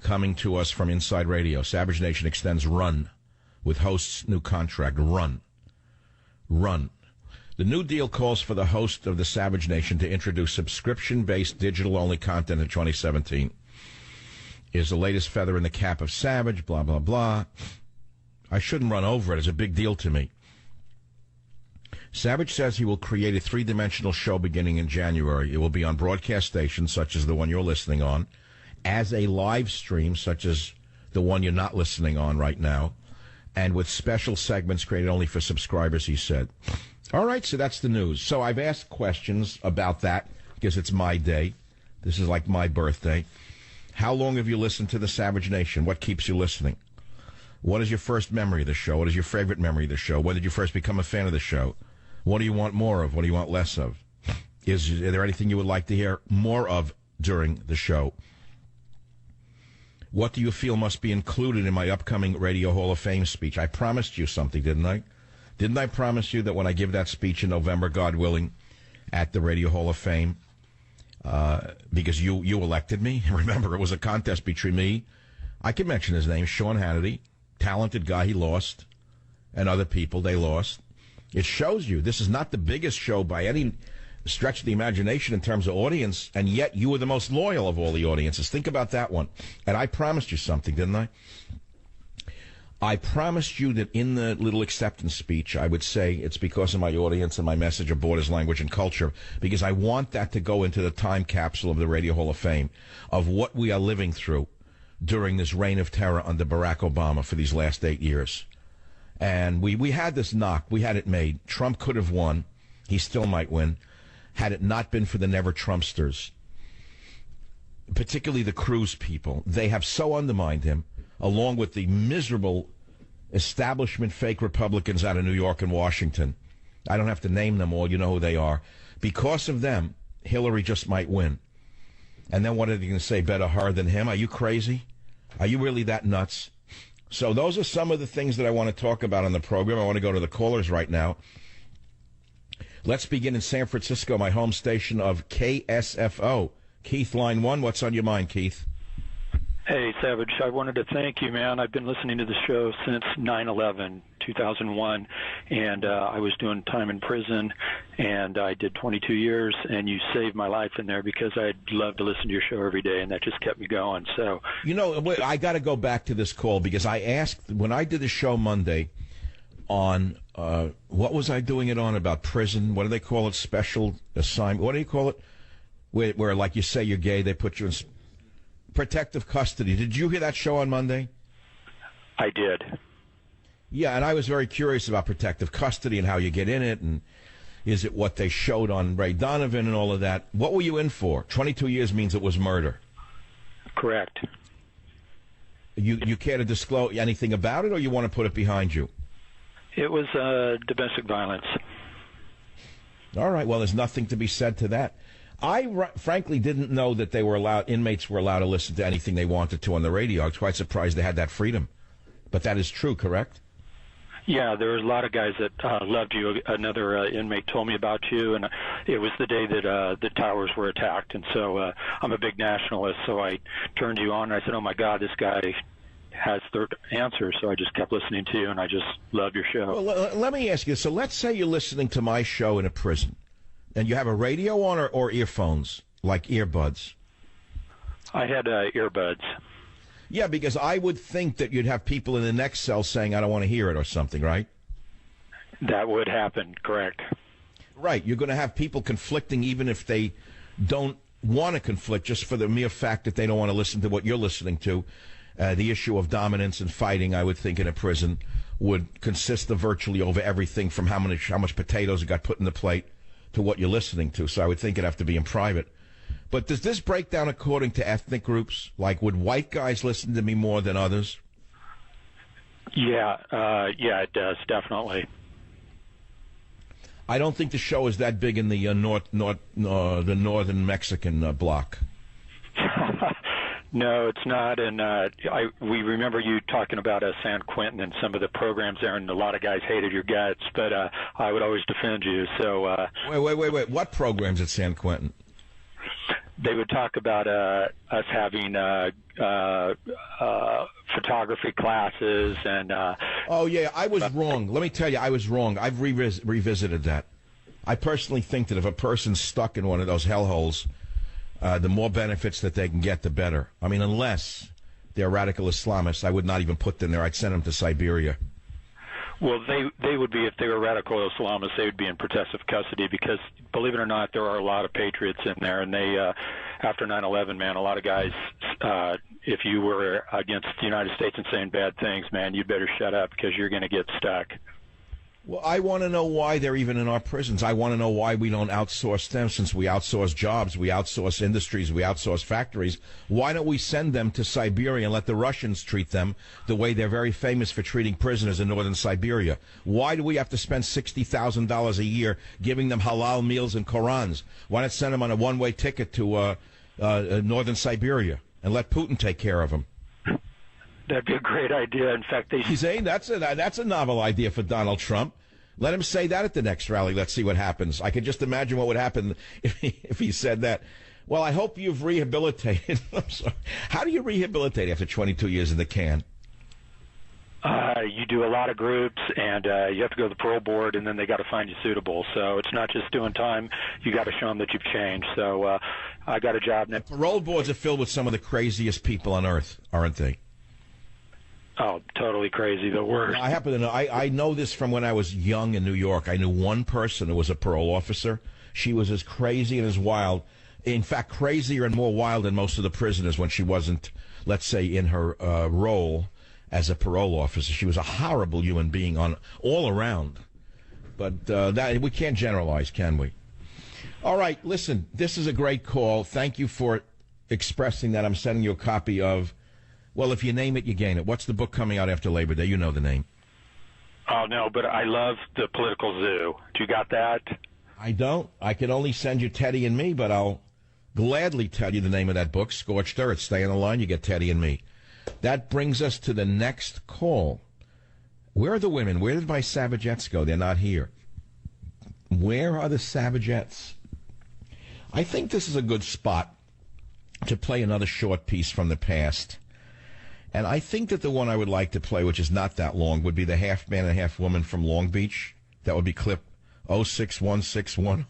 Coming to us from Inside Radio, Savage Nation extends run with Host's new contract. Run. The new deal calls for the host of the Savage Nation to introduce subscription-based digital-only content in 2017. Is the latest feather in the cap of Savage, blah, blah, blah. I shouldn't run over it. It's a big deal to me. Savage says he will create a 3-dimensional show beginning in January. It will be on broadcast stations, such as the one you're listening on, as a live stream, such as the one you're not listening on right now, and with special segments created only for subscribers, he said. All right, so that's the news. So I've asked questions about that because it's my day. This is like my birthday. How long have you listened to the Savage Nation? What keeps you listening? What is your first memory of the show? What is your favorite memory of the show? When did you first become a fan of the show? What do you want more of? What do you want less of? Is there anything you would like to hear more of during the show? What do you feel must be included in my upcoming Radio Hall of Fame speech? I promised you something, didn't I? Didn't I promise you that when I give that speech in November, God willing, at the Radio Hall of Fame, because you elected me? Remember, it was a contest between me. I can mention his name, Sean Hannity, talented guy, he lost, and other people, they lost. It shows you this is not the biggest show by any stretch of the imagination in terms of audience, and yet you were the most loyal of all the audiences. Think about that one. And I promised you something, didn't I? I promised you that in the little acceptance speech, I would say it's because of my audience and my message of Borders, Language, and Culture, because I want that to go into the time capsule of the Radio Hall of Fame of what we are living through during this reign of terror under Barack Obama for these last 8 years. And we had this knock. We had it made. Trump could have won. He still might win. Had it not been for the Never Trumpsters, particularly the Cruz people. They have so undermined him, along with the miserable establishment fake Republicans out of New York and Washington. I don't have to name them all. You know who they are. Because of them, Hillary just might win. And then what are they going to say? Better her than him? Are you crazy? Are you really that nuts? So those are some of the things that I want to talk about on the program. I want to go to the callers right now. Let's begin in San Francisco, my home station of KSFO. Keith, line 1. What's on your mind, Keith? Hey, Savage, I wanted to thank you, man. I've been listening to the show since 9/11, 2001, and I was doing time in prison, and I did 22 years, and you saved my life in there because I'd love to listen to your show every day, and that just kept me going. So, you know, I got to go back to this call because I asked, when I did the show Monday on, what was I doing it on, about prison? What do they call it? Special assignment? What do you call it? Where like you say you're gay, they put you in protective custody. Did you hear that show on Monday? I did. Yeah, and I was very curious about protective custody and how you get in it, and is it what they showed on Ray Donovan and all of that. What were you in for? 22 years means it was murder. Correct. You care to disclose anything about it, or you want to put it behind you? It was domestic violence. All right, well, there's nothing to be said to that. I frankly didn't know that inmates were allowed to listen to anything they wanted to on the radio. I was quite surprised they had that freedom. But that is true, correct? Yeah, there was a lot of guys that loved you. Another inmate told me about you, and it was the day that the towers were attacked. And so I'm a big nationalist, so I turned you on, and I said, oh, my God, this guy has the answer. So I just kept listening to you, and I just love your show. Well, let me ask you, so let's say you're listening to my show in a prison, and you have a radio on or earphones, like earbuds? I had earbuds. Yeah, because I would think that you'd have people in the next cell saying, I don't want to hear it or something, right? That would happen, correct. Right. You're going to have people conflicting even if they don't want to conflict, just for the mere fact that they don't want to listen to what you're listening to. The issue of dominance and fighting, I would think, in a prison would consist of virtually over everything from how much potatoes got put in the plate to what you're listening to. So I would think it'd have to be in private. But does this break down according to ethnic groups? Like, would white guys listen to me more than others? Yeah, it does, definitely. I don't think the show is that big in the the northern Mexican block. No, it's not. And we remember you talking about San Quentin and some of the programs there, and a lot of guys hated your guts, but I would always defend you. So Wait. What programs at San Quentin? They would talk about us having photography classes and. Oh yeah, I was wrong. Let me tell you, I was wrong. I've revisited that. I personally think that if a person's stuck in one of those hellholes, the more benefits that they can get, the better. I mean, unless they're radical Islamists, I would not even put them there. I'd send them to Siberia. Well, they would be, if they were radical Islamists, they would be in protective custody because, believe it or not, there are a lot of patriots in there. And they, after 9/11, man, a lot of guys, if you were against the United States and saying bad things, man, you better shut up because you're going to get stuck. Well, I want to know why they're even in our prisons. I want to know why we don't outsource them. Since we outsource jobs, we outsource industries, we outsource factories. Why don't we send them to Siberia and let the Russians treat them the way they're very famous for treating prisoners in northern Siberia? Why do we have to spend $60,000 a year giving them halal meals and Korans? Why not send them on a one-way ticket to northern Siberia and let Putin take care of them? That'd be a great idea. In fact, He's saying that's a novel idea for Donald Trump. Let him say that at the next rally. Let's see what happens. I can just imagine what would happen if he said that. Well, I hope you've rehabilitated. I'm sorry. How do you rehabilitate after 22 years in the can? You do a lot of groups, and you have to go to the parole board, and then they got to find you suitable. So it's not just doing time. You got to show them that you've changed. So I got a job now. Parole boards are filled with some of the craziest people on earth, aren't they? Oh, totally crazy. The worst. I happen to know. I know this from when I was young in New York. I knew one person who was a parole officer. She was as crazy and as wild. In fact, crazier and more wild than most of the prisoners when she wasn't, let's say, in her role as a parole officer. She was a horrible human being on all around. But that we can't generalize, can we? All right, listen, this is a great call. Thank you for expressing that. I'm sending you a copy of, well, if you name it, you gain it. What's the book coming out after Labor Day? You know the name. Oh, no, but I love The Political Zoo. Do you got that? I don't. I can only send you Teddy and Me, but I'll gladly tell you the name of that book, Scorched Earth. Stay on the line, you get Teddy and Me. That brings us to the next call. Where are the women? Where did my Savagettes go? They're not here. Where are the Savagettes? I think this is a good spot to play another short piece from the past. And I think that the one I would like to play, which is not that long, would be the Half Man and Half Woman from Long Beach. That would be clip 061610.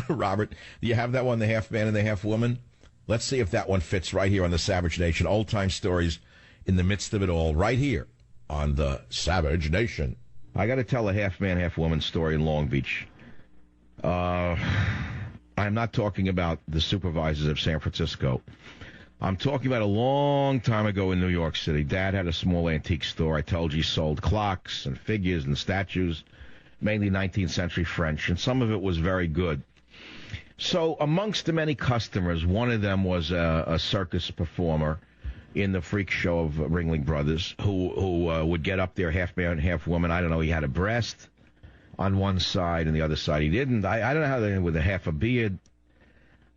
Robert, do you have that one, the Half Man and the Half Woman? Let's see if that one fits right here on the Savage Nation. Old-time stories in the midst of it all, right here on the Savage Nation. I got to tell a Half Man, Half Woman story in Long Beach. I'm not talking about the supervisors of San Francisco. I'm talking about a long time ago in New York City. Dad had a small antique store. I told you he sold clocks and figures and statues, mainly 19th century French, and some of it was very good. So amongst the many customers, one of them was a circus performer in the freak show of Ringling Brothers who would get up there, half man, half woman. I don't know, he had a breast on one side and the other side he didn't. I don't know how they with a half a beard.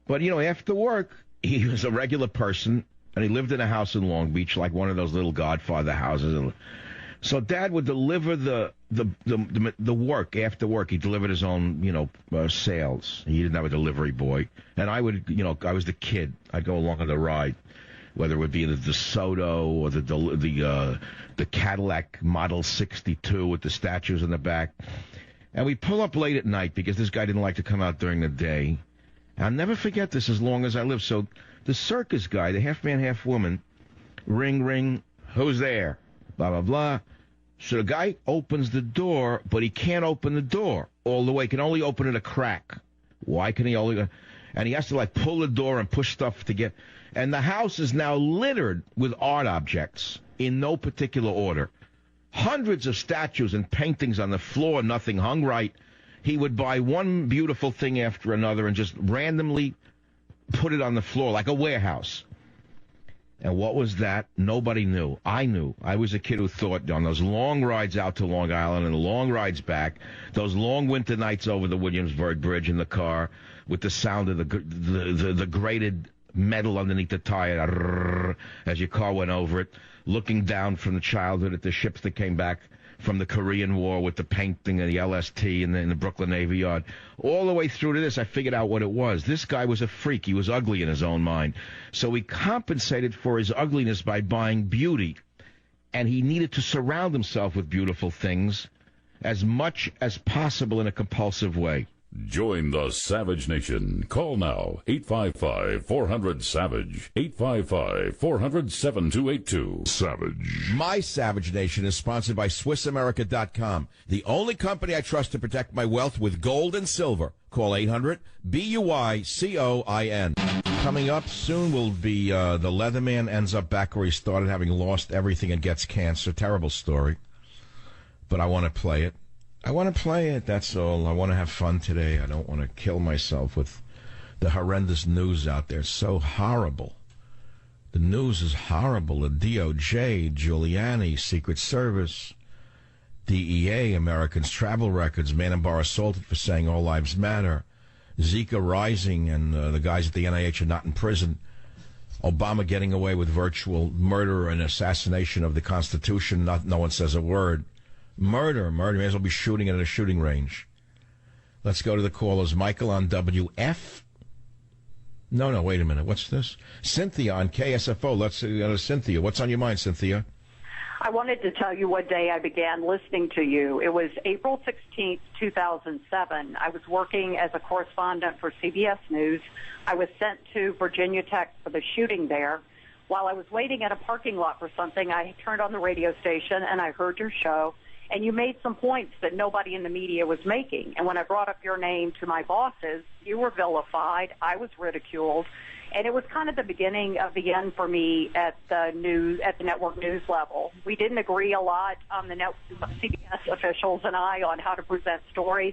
But, after work, he was a regular person, and he lived in a house in Long Beach, like one of those little Godfather houses. So Dad would deliver the work after work. He delivered his own, sales. He didn't have a delivery boy. And I would, I was the kid. I'd go along on the ride, whether it would be the DeSoto or the Cadillac Model 62 with the statues in the back. And we'd pull up late at night because this guy didn't like to come out during the day. I'll never forget this as long as I live. So the circus guy, the half-man, half-woman, ring, ring, who's there? Blah, blah, blah. So the guy opens the door, but he can't open the door all the way. He can only open it a crack. Why can he only... And he has to, pull the door and push stuff to get... And the house is now littered with art objects in no particular order. Hundreds of statues and paintings on the floor, nothing hung right. He would buy one beautiful thing after another and just randomly put it on the floor like a warehouse. And what was that? Nobody knew. I knew. I was a kid who thought on those long rides out to Long Island and the long rides back, those long winter nights over the Williamsburg Bridge in the car with the sound of the grated metal underneath the tire as your car went over it, looking down from the childhood at the ships that came back from the Korean War with the painting of the LST and the Brooklyn Navy Yard. All the way through to this, I figured out what it was. This guy was a freak. He was ugly in his own mind. So he compensated for his ugliness by buying beauty. And he needed to surround himself with beautiful things as much as possible in a compulsive way. Join the Savage Nation. Call now, 855-400-SAVAGE, 855-400-7282. Savage. My Savage Nation is sponsored by SwissAmerica.com, the only company I trust to protect my wealth with gold and silver. Call 800-BUICOIN. Coming up soon will be the Leatherman ends up back where he started, having lost everything and gets cancer. Terrible story. But I want to play it. That's all. I want to have fun today. I don't want to kill myself with the horrendous news out there. It's so horrible. The news is horrible. The DOJ, Giuliani, Secret Service, DEA, Americans Travel Records, man and bar assaulted for saying all lives matter, Zika rising, and the guys at the NIH are not in prison, Obama getting away with virtual murder and assassination of the Constitution, no one says a word. Murder. May as well be shooting at a shooting range. Let's go to the callers. Michael on WF. No, wait a minute. What's this? Cynthia on KSFO. Let's go to Cynthia. What's on your mind, Cynthia? I wanted to tell you what day I began listening to you. It was April 16th, 2007. I was working as a correspondent for CBS News. I was sent to Virginia Tech for the shooting there. While I was waiting at a parking lot for something, I turned on the radio station and I heard your show. And you made some points that nobody in the media was making. And when I brought up your name to my bosses, you were vilified. I was ridiculed. And it was kind of the beginning of the end for me at the network news level. We didn't agree a lot on the CBS officials and I on how to present stories.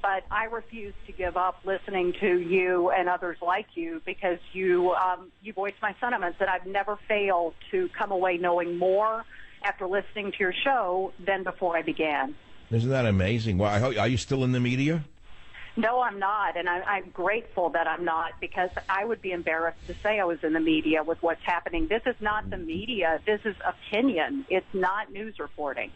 But I refused to give up listening to you and others like you because you voiced my sentiments that I've never failed to come away knowing more after listening to your show than before I began. Isn't that amazing? Well, are you still in the media? No, I'm not, and I'm grateful that I'm not, because I would be embarrassed to say I was in the media with what's happening. This is not the media. This is opinion. It's not news reporting.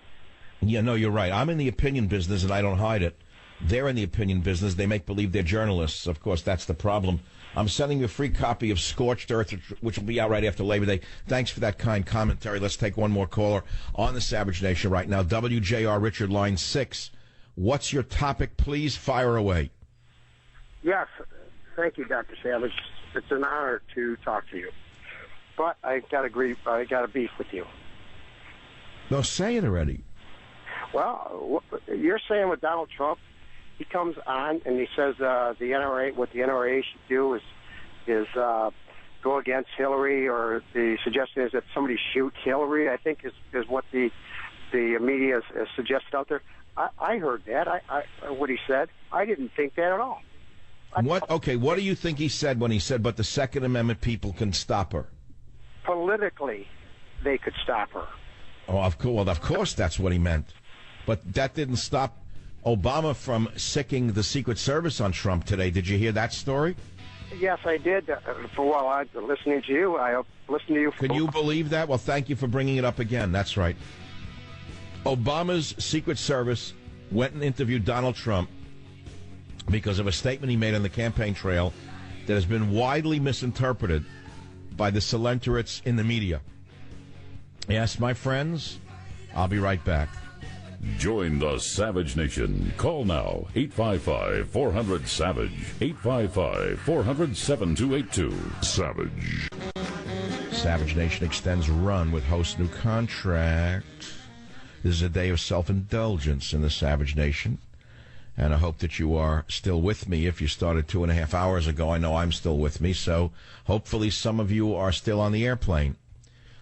Yeah, no, you're right. I'm in the opinion business, and I don't hide it. They're in the opinion business. They make believe they're journalists. Of course, that's the problem. I'm sending you a free copy of Scorched Earth, which will be out right after Labor Day. Thanks for that kind commentary. Let's take one more caller on the Savage Nation right now. WJR Richard, line 6. What's your topic? Please fire away. Yes. Thank you, Dr. Savage. It's an honor to talk to you. But I got a beef with you. No, say it already. Well, you're saying with Donald Trump, he comes on and he says the NRA, what the NRA should do is go against Hillary, or the suggestion is that somebody shoot Hillary, I think is what the media has suggested out there. I heard that. I what he said. I didn't think that at all. What do you think he said when he said, but the Second Amendment people can stop her? Politically, they could stop her. Oh, of course that's what he meant. But that didn't stop Obama from sicking the Secret Service on Trump today. Did you hear that story? Yes, I did. For a while, I listening to you. I listened to you. Can you believe that? Well, thank you for bringing it up again. That's right. Obama's Secret Service went and interviewed Donald Trump because of a statement he made on the campaign trail that has been widely misinterpreted by the Celenterates in the media. Yes, my friends, I'll be right back. Join the Savage Nation. Call now, 855-400-SAVAGE, 855-400-7282. Savage. Savage Nation extends run with host new contract. This is a day of self-indulgence in the Savage Nation, and I hope that you are still with me. If you started 2.5 hours ago, I know I'm still with me, so hopefully some of you are still on the airplane.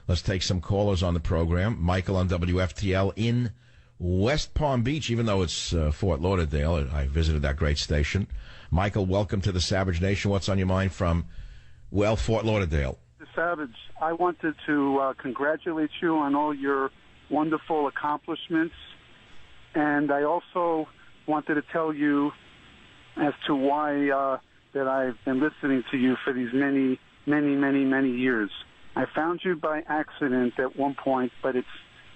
Let's take some callers on the program. Michael on WFTL in West Palm Beach, even though it's Fort Lauderdale. I visited that great station. Michael, welcome to the Savage Nation. What's on your mind from, well, Fort Lauderdale? Savage, I wanted to congratulate you on all your wonderful accomplishments, and I also wanted to tell you as to why that I've been listening to you for these many years. I found you by accident at one point, but it's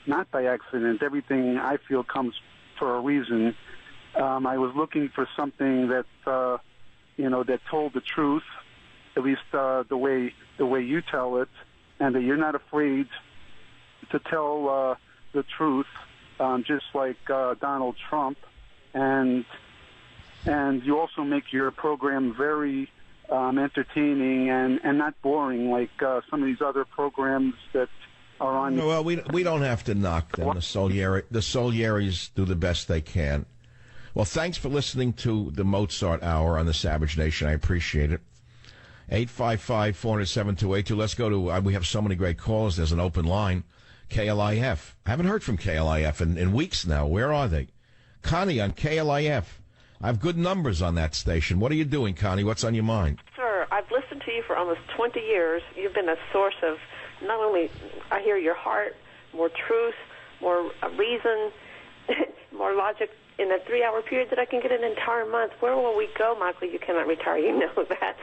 not by accident. Everything I feel comes for a reason. I was looking for something that that told the truth, at least the way you tell it, and that you're not afraid to tell the truth, just like Donald Trump, and you also make your program very entertaining and not boring like some of these other programs that are on. Well, we don't have to knock them. The Solieris do the best they can. Well, thanks for listening to the Mozart Hour on the Savage Nation. I appreciate it. 855-400-7282. Let's go to, we have so many great callers. There's an open line. KLIF. I haven't heard from KLIF in weeks now. Where are they? Connie on KLIF. I have good numbers on that station. What are you doing, Connie? What's on your mind? Sir, I've listened to you for almost 20 years. You've been a source of not only, I hear your heart, more truth, more reason, more logic. In a 3-hour period that I can get an entire month, where will we go, Michael? You cannot retire. You know that.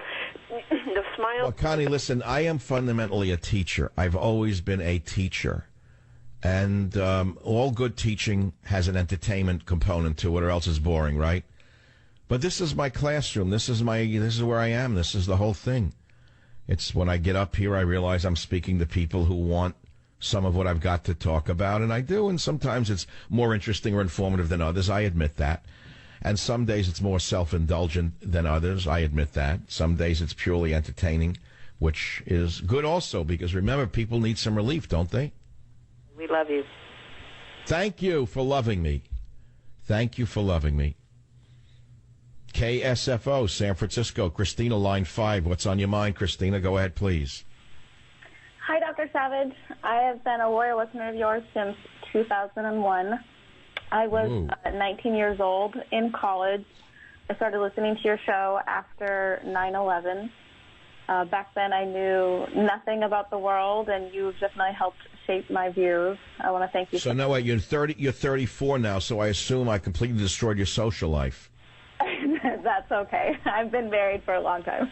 The smile. Well, Connie, listen, I am fundamentally a teacher. I've always been a teacher. And all good teaching has an entertainment component to it, or else it's boring, right? But this is my classroom. This is where I am. This is the whole thing. It's when I get up here, I realize I'm speaking to people who want some of what I've got to talk about, and I do, and sometimes it's more interesting or informative than others. I admit that. And some days it's more self-indulgent than others. I admit that. Some days it's purely entertaining, which is good also, because remember, people need some relief, don't they? We love you. Thank you for loving me. Thank you for loving me. KSFO, San Francisco. Christina, line 5. What's on your mind, Christina? Go ahead, please. Hi, Dr. Savage. I have been a loyal listener of yours since 2001. I was 19 years old in college. I started listening to your show after 9/11. Back then, I knew nothing about the world, and you definitely helped shape my views. I want to thank you. So now, wait, you're 34 now, so I assume I completely destroyed your social life. That's okay. I've been married for a long time.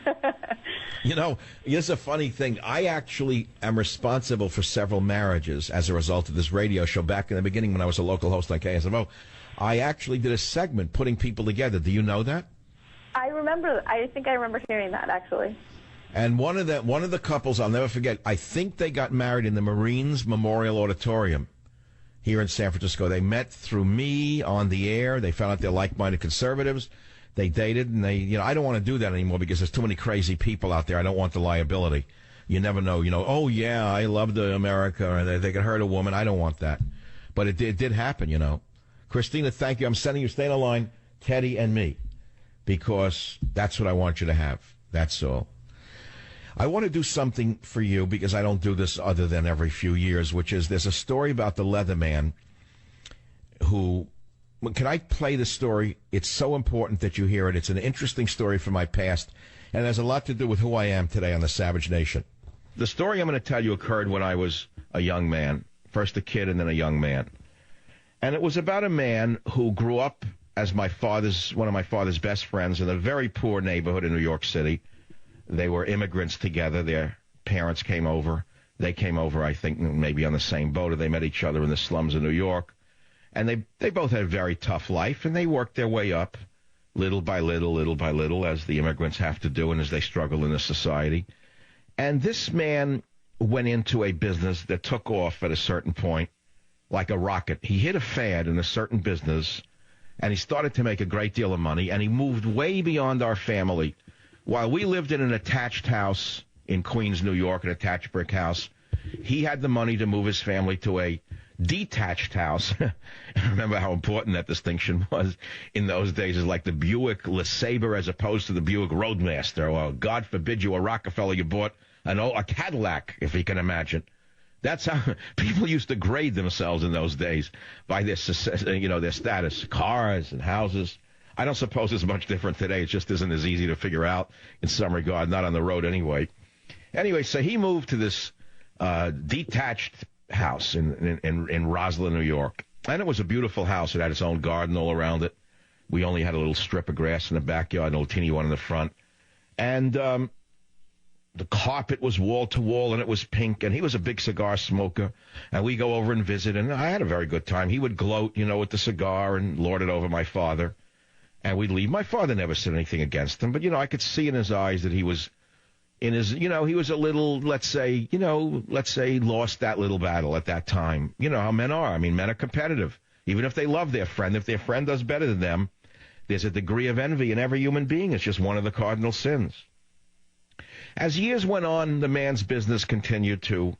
You know, here's a funny thing. I actually am responsible for several marriages as a result of this radio show. Back in the beginning when I was a local host on KSFO, I actually did a segment putting people together. Do you know that? I think I remember hearing that, actually. And one of the couples, I'll never forget, I think they got married in the Marines Memorial Auditorium here in San Francisco. They met through me on the air. They found out they're like-minded conservatives. They dated, and I don't want to do that anymore because there's too many crazy people out there. I don't want the liability. You never know, oh, yeah, I love America, or they can hurt a woman. I don't want that. But it did happen, Christina, thank you. I'm sending you, stay on the line, Teddy and me, because that's what I want you to have. That's all. I want to do something for you because I don't do this other than every few years, which is there's a story about the Leatherman who... Can I play the story? It's so important that you hear it. It's an interesting story from my past, and it has a lot to do with who I am today on the Savage Nation. The story I'm going to tell you occurred when I was a young man, first a kid and then a young man. And it was about a man who grew up as one of my father's best friends in a very poor neighborhood in New York City, They were immigrants together. Their parents came over. They came over, I think, maybe on the same boat, or they met each other in the slums of New York. And they both had a very tough life, and they worked their way up little by little, as the immigrants have to do and as they struggle in this society. And this man went into a business that took off at a certain point like a rocket. He hit a fad in a certain business, and he started to make a great deal of money, and he moved way beyond our family. While we lived in an attached house in Queens, New York, an attached brick house, he had the money to move his family to a detached house. Remember how important that distinction was in those days. Is like the Buick LeSabre as opposed to the Buick Roadmaster. Well, God forbid you a Rockefeller, you bought a Cadillac, if you can imagine. That's how people used to grade themselves in those days, by their status, cars and houses. I don't suppose it's much different today. It just isn't as easy to figure out in some regard, not on the road anyway. Anyway, so he moved to this detached house in Roslyn, New York. And it was a beautiful house. It had its own garden all around it. We only had a little strip of grass in the backyard, and a little teeny one in the front. And the carpet was wall to wall, and it was pink, and he was a big cigar smoker. And we go over and visit, and I had a very good time. He would gloat, with the cigar and lord it over my father. And we'd leave. My father never said anything against him, but, I could see in his eyes that he was he was a little, let's say, lost that little battle at that time. You know how men are. I mean, men are competitive. Even if they love their friend, if their friend does better than them, there's a degree of envy in every human being. It's just one of the cardinal sins. As years went on, the man's business continued to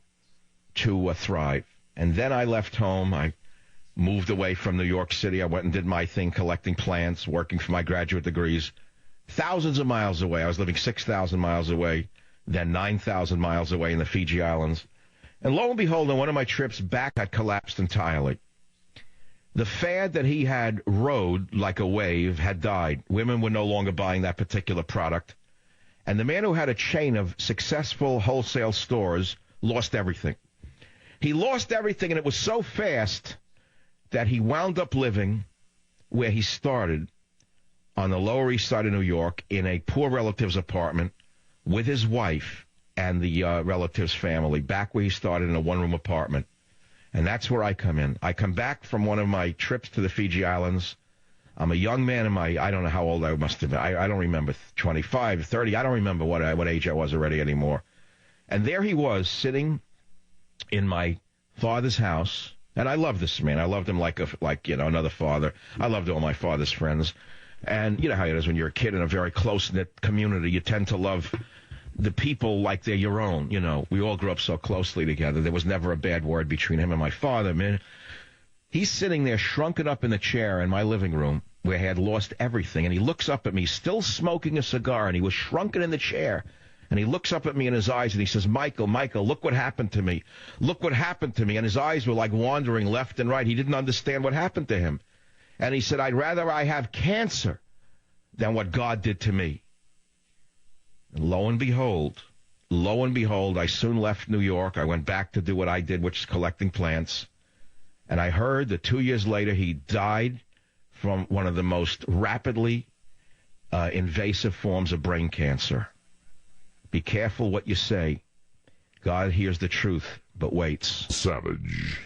thrive. And then I left home. I moved away from New York City. I went and did my thing, collecting plants, working for my graduate degrees. Thousands of miles away. I was living 6,000 miles away, then 9,000 miles away in the Fiji Islands. And lo and behold, on one of my trips back, I'd collapsed entirely. The fad that he had rode like a wave had died. Women were no longer buying that particular product. And the man who had a chain of successful wholesale stores lost everything. He lost everything, and it was so fast that he wound up living where he started, on the Lower East Side of New York, in a poor relative's apartment with his wife and the relative's family, back where he started in a one-room apartment. And that's where I come in. I come back from one of my trips to the Fiji Islands. I'm a young man I don't know how old I must have been. I don't remember, 25, 30. I don't remember what age I was already anymore. And there he was, sitting in my father's house. And I love this man. I loved him like another father. I loved all my father's friends. And you know how it is when you're a kid in a very close-knit community. You tend to love the people like they're your own. We all grew up so closely together. There was never a bad word between him and my father, man. He's sitting there shrunken up in the chair in my living room where I had lost everything. And he looks up at me, still smoking a cigar, and he was shrunken in the chair. And he looks up at me in his eyes and he says, Michael, look what happened to me. Look what happened to me. And his eyes were like wandering left and right. He didn't understand what happened to him. And he said, I'd rather I have cancer than what God did to me. And lo and behold, I soon left New York. I went back to do what I did, which is collecting plants. And I heard that 2 years later he died from one of the most rapidly invasive forms of brain cancer. Be careful what you say. God hears the truth, but waits. Savage.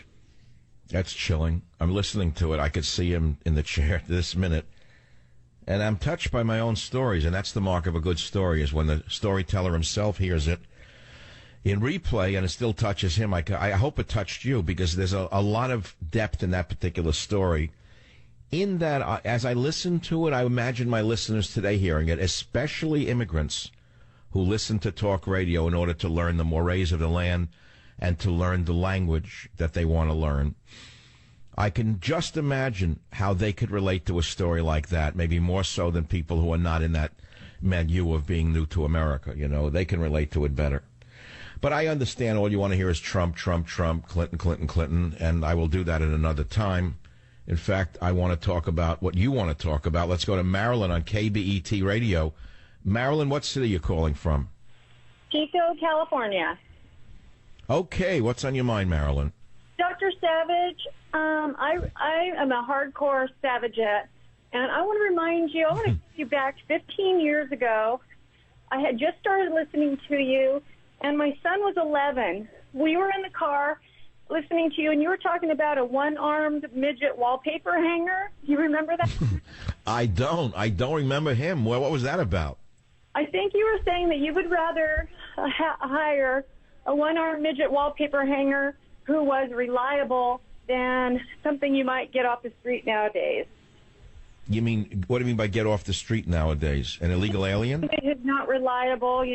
That's chilling. I'm listening to it. I could see him in the chair this minute. And I'm touched by my own stories, and that's the mark of a good story, is when the storyteller himself hears it in replay and it still touches him. I hope it touched you, because there's a lot of depth in that particular story. In that, as I listen to it, I imagine my listeners today hearing it, especially immigrants who listen to talk radio in order to learn the mores of the land and to learn the language that they want to learn. I can just imagine how they could relate to a story like that, maybe more so than people who are not in that milieu of being new to America. They can relate to it better. But I understand all you want to hear is Trump, Trump, Trump, Clinton, Clinton, Clinton, and I will do that at another time. In fact, I want to talk about what you want to talk about. Let's go to Marilyn on KBET Radio. Marilyn, what city are you calling from? Chico, California. Okay, what's on your mind, Marilyn? Dr. Savage, I am a hardcore Savagette, and I want to remind you, I want to take you back 15 years ago I had just started listening to you, and my son was 11. We were in the car listening to you, and you were talking about a one-armed midget wallpaper hanger. Do you remember that? I don't remember him. Well, what was that about? I think you were saying that you would rather hire a one-armed midget wallpaper hanger who was reliable than something you might get off the street nowadays. You mean, what do you mean by get off the street nowadays? An illegal alien? It's not reliable,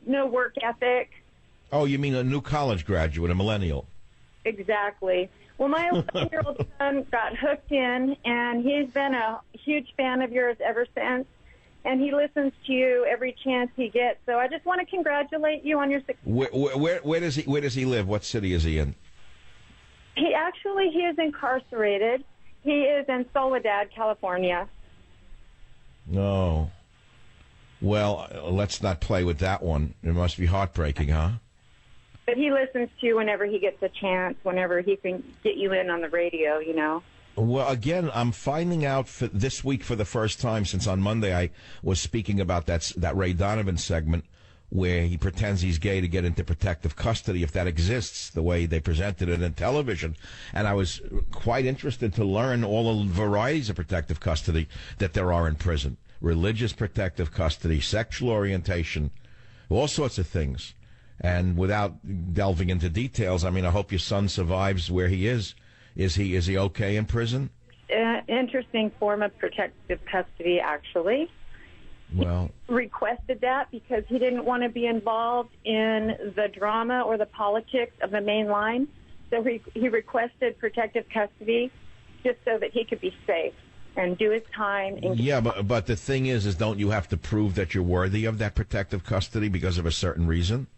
no work ethic. Oh, you mean a new college graduate, a millennial? Exactly. Well, my 11-year-old son got hooked in, and he's been a huge fan of yours ever since. And he listens to you every chance he gets. So I just want to congratulate you on your success. Where does he live? What city is he in? He is incarcerated. He is in Soledad, California. No. Well, let's not play with that one. It must be heartbreaking, huh? But he listens to you whenever he gets a chance, whenever he can get you in on the radio, Well, again, I'm finding out this week for the first time, since on Monday I was speaking about that Ray Donovan segment where he pretends he's gay to get into protective custody, if that exists, the way they presented it in television. And I was quite interested to learn all the varieties of protective custody that there are in prison. Religious protective custody, sexual orientation, all sorts of things. And without delving into details, I hope your son survives where he is. Is he okay in prison? Interesting form of protective custody, actually. Well, he requested that because he didn't want to be involved in the drama or the politics of the main line. So he requested protective custody just so that he could be safe and do his time. Yeah, but the thing is don't you have to prove that you're worthy of that protective custody because of a certain reason?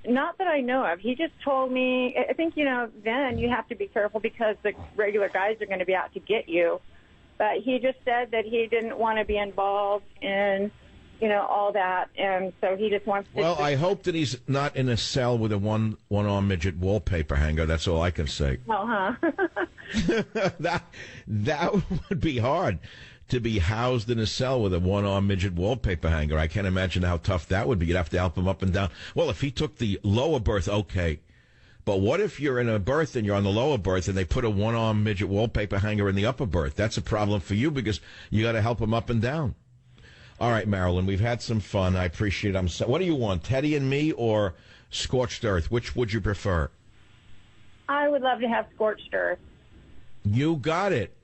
Not that I know of. He just told me, I think, then you have to be careful because the regular guys are going to be out to get you. But he just said that he didn't want to be involved in, all that. And so he just wants to... Well, I hope that he's not in a cell with a one-arm midget wallpaper hanger. That's all I can say. Well, huh? That would be hard, to be housed in a cell with a one-arm midget wallpaper hanger. I can't imagine how tough that would be. You'd have to help him up and down. Well, if he took the lower berth, okay. But what if you're in a berth and you're on the lower berth and they put a one-arm midget wallpaper hanger in the upper berth? That's a problem for you because you got to help him up and down. All right, Marilyn, we've had some fun. I appreciate it. What do you want, Teddy and me or Scorched Earth? Which would you prefer? I would love to have Scorched Earth. You got it.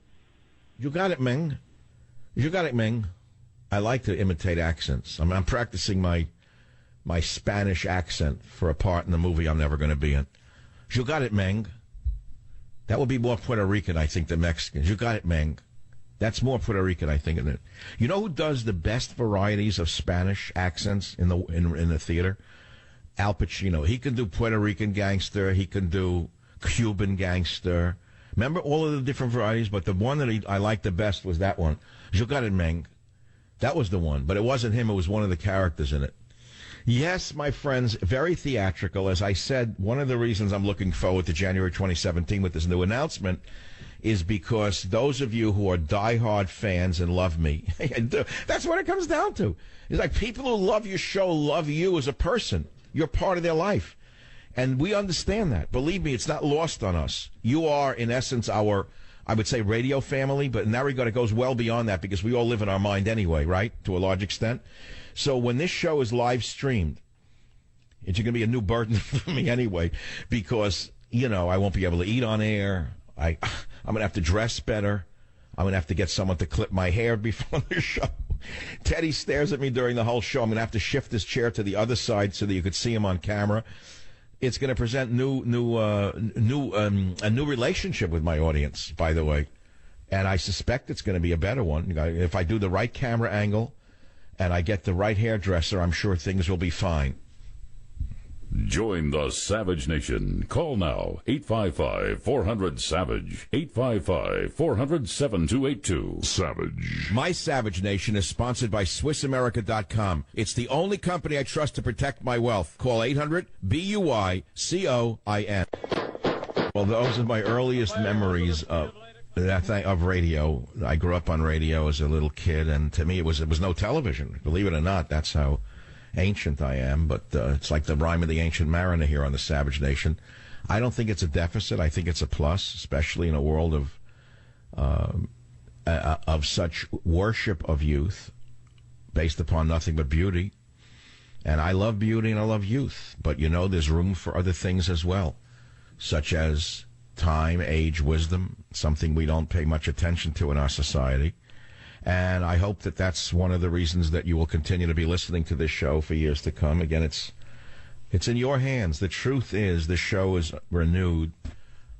You got it, Ming. You got it, Ming. I like to imitate accents. I'm practicing my Spanish accent for a part in the movie I'm never going to be in. You got it, Ming. That would be more Puerto Rican, I think, than Mexicans. You got it, Ming. That's more Puerto Rican, I think, isn't it? You know who does the best varieties of Spanish accents in the theater? Al Pacino. He can do Puerto Rican gangster. He can do Cuban gangster. Remember all of the different varieties, but the one that I liked the best was that one. You got it, Meng. That was the one, but it wasn't him. It was one of the characters in it. Yes, my friends, very theatrical. As I said, one of the reasons I'm looking forward to January 2017 with this new announcement is because those of you who are diehard fans and love me, that's what it comes down to. It's like people who love your show love you as a person. You're part of their life. And we understand that. Believe me, it's not lost on us. You are, in essence, our, I would say, radio family, but in that regard, it goes well beyond that because we all live in our mind anyway, right, to a large extent. So when this show is live streamed, it's going to be a new burden for me anyway because, I won't be able to eat on air. I'm going to have to dress better. I'm going to have to get someone to clip my hair before the show. Teddy stares at me during the whole show. I'm going to have to shift this chair to the other side so that you could see him on camera. It's going to present a new relationship with my audience, by the way, and I suspect it's going to be a better one. If I do the right camera angle and I get the right hairdresser, I'm sure things will be fine. Join the Savage Nation. Call now, 855-400-SAVAGE, 855-400-7282. Savage. My Savage Nation is sponsored by SwissAmerica.com. It's the only company I trust to protect my wealth. Call 800-BUY-COIN. Well, those are my earliest memories of... of radio. I grew up on radio as a little kid, and to me it was no television. Believe it or not, that's how ancient I am. But it's like the rhyme of the Ancient Mariner here on the Savage Nation. I don't think it's a deficit. I think it's a plus, especially in a world of such worship of youth based upon nothing but beauty. And I love beauty and I love youth. But, you know, there's room for other things as well, such as time, age, wisdom, something we don't pay much attention to in our society. And I hope that that's one of the reasons that you will continue to be listening to this show for years to come. Again, it's in your hands. The truth is the show is renewed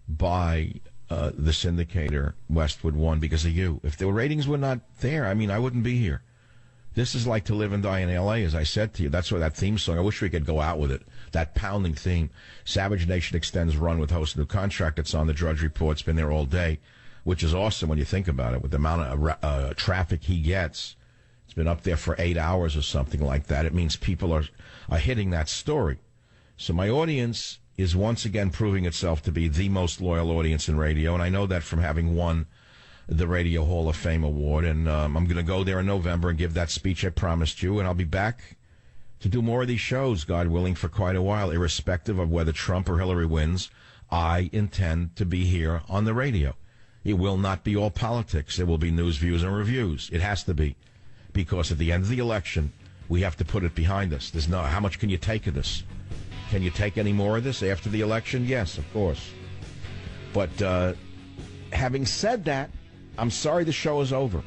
by the syndicator, Westwood One, because of you. If the ratings were not there, I mean, I wouldn't be here. This is like To Live and Die in L.A., as I said to you. That's why that theme song, I wish we could go out with it. That pounding theme. Savage Nation extends run with host new contract. It's on the Drudge Report. It's been there all day, which is awesome when you think about it. With the amount of traffic he gets, it's been up there for 8 hours or something like that. It means people are hitting that story. So my audience is once again proving itself to be the most loyal audience in radio, and I know that from having won the Radio Hall of Fame award, and I'm going to go there in November and give that speech I promised you, and I'll be back to do more of these shows, God willing, for quite a while, irrespective of whether Trump or Hillary wins. I intend to be here on the radio. It will not be all politics. It will be news, views, and reviews. It has to be, because at the end of the election, we have to put it behind us. There's no, how much can you take of this? Can you take any more of this after the election? Yes, of course. But having said that, I'm sorry the show is over.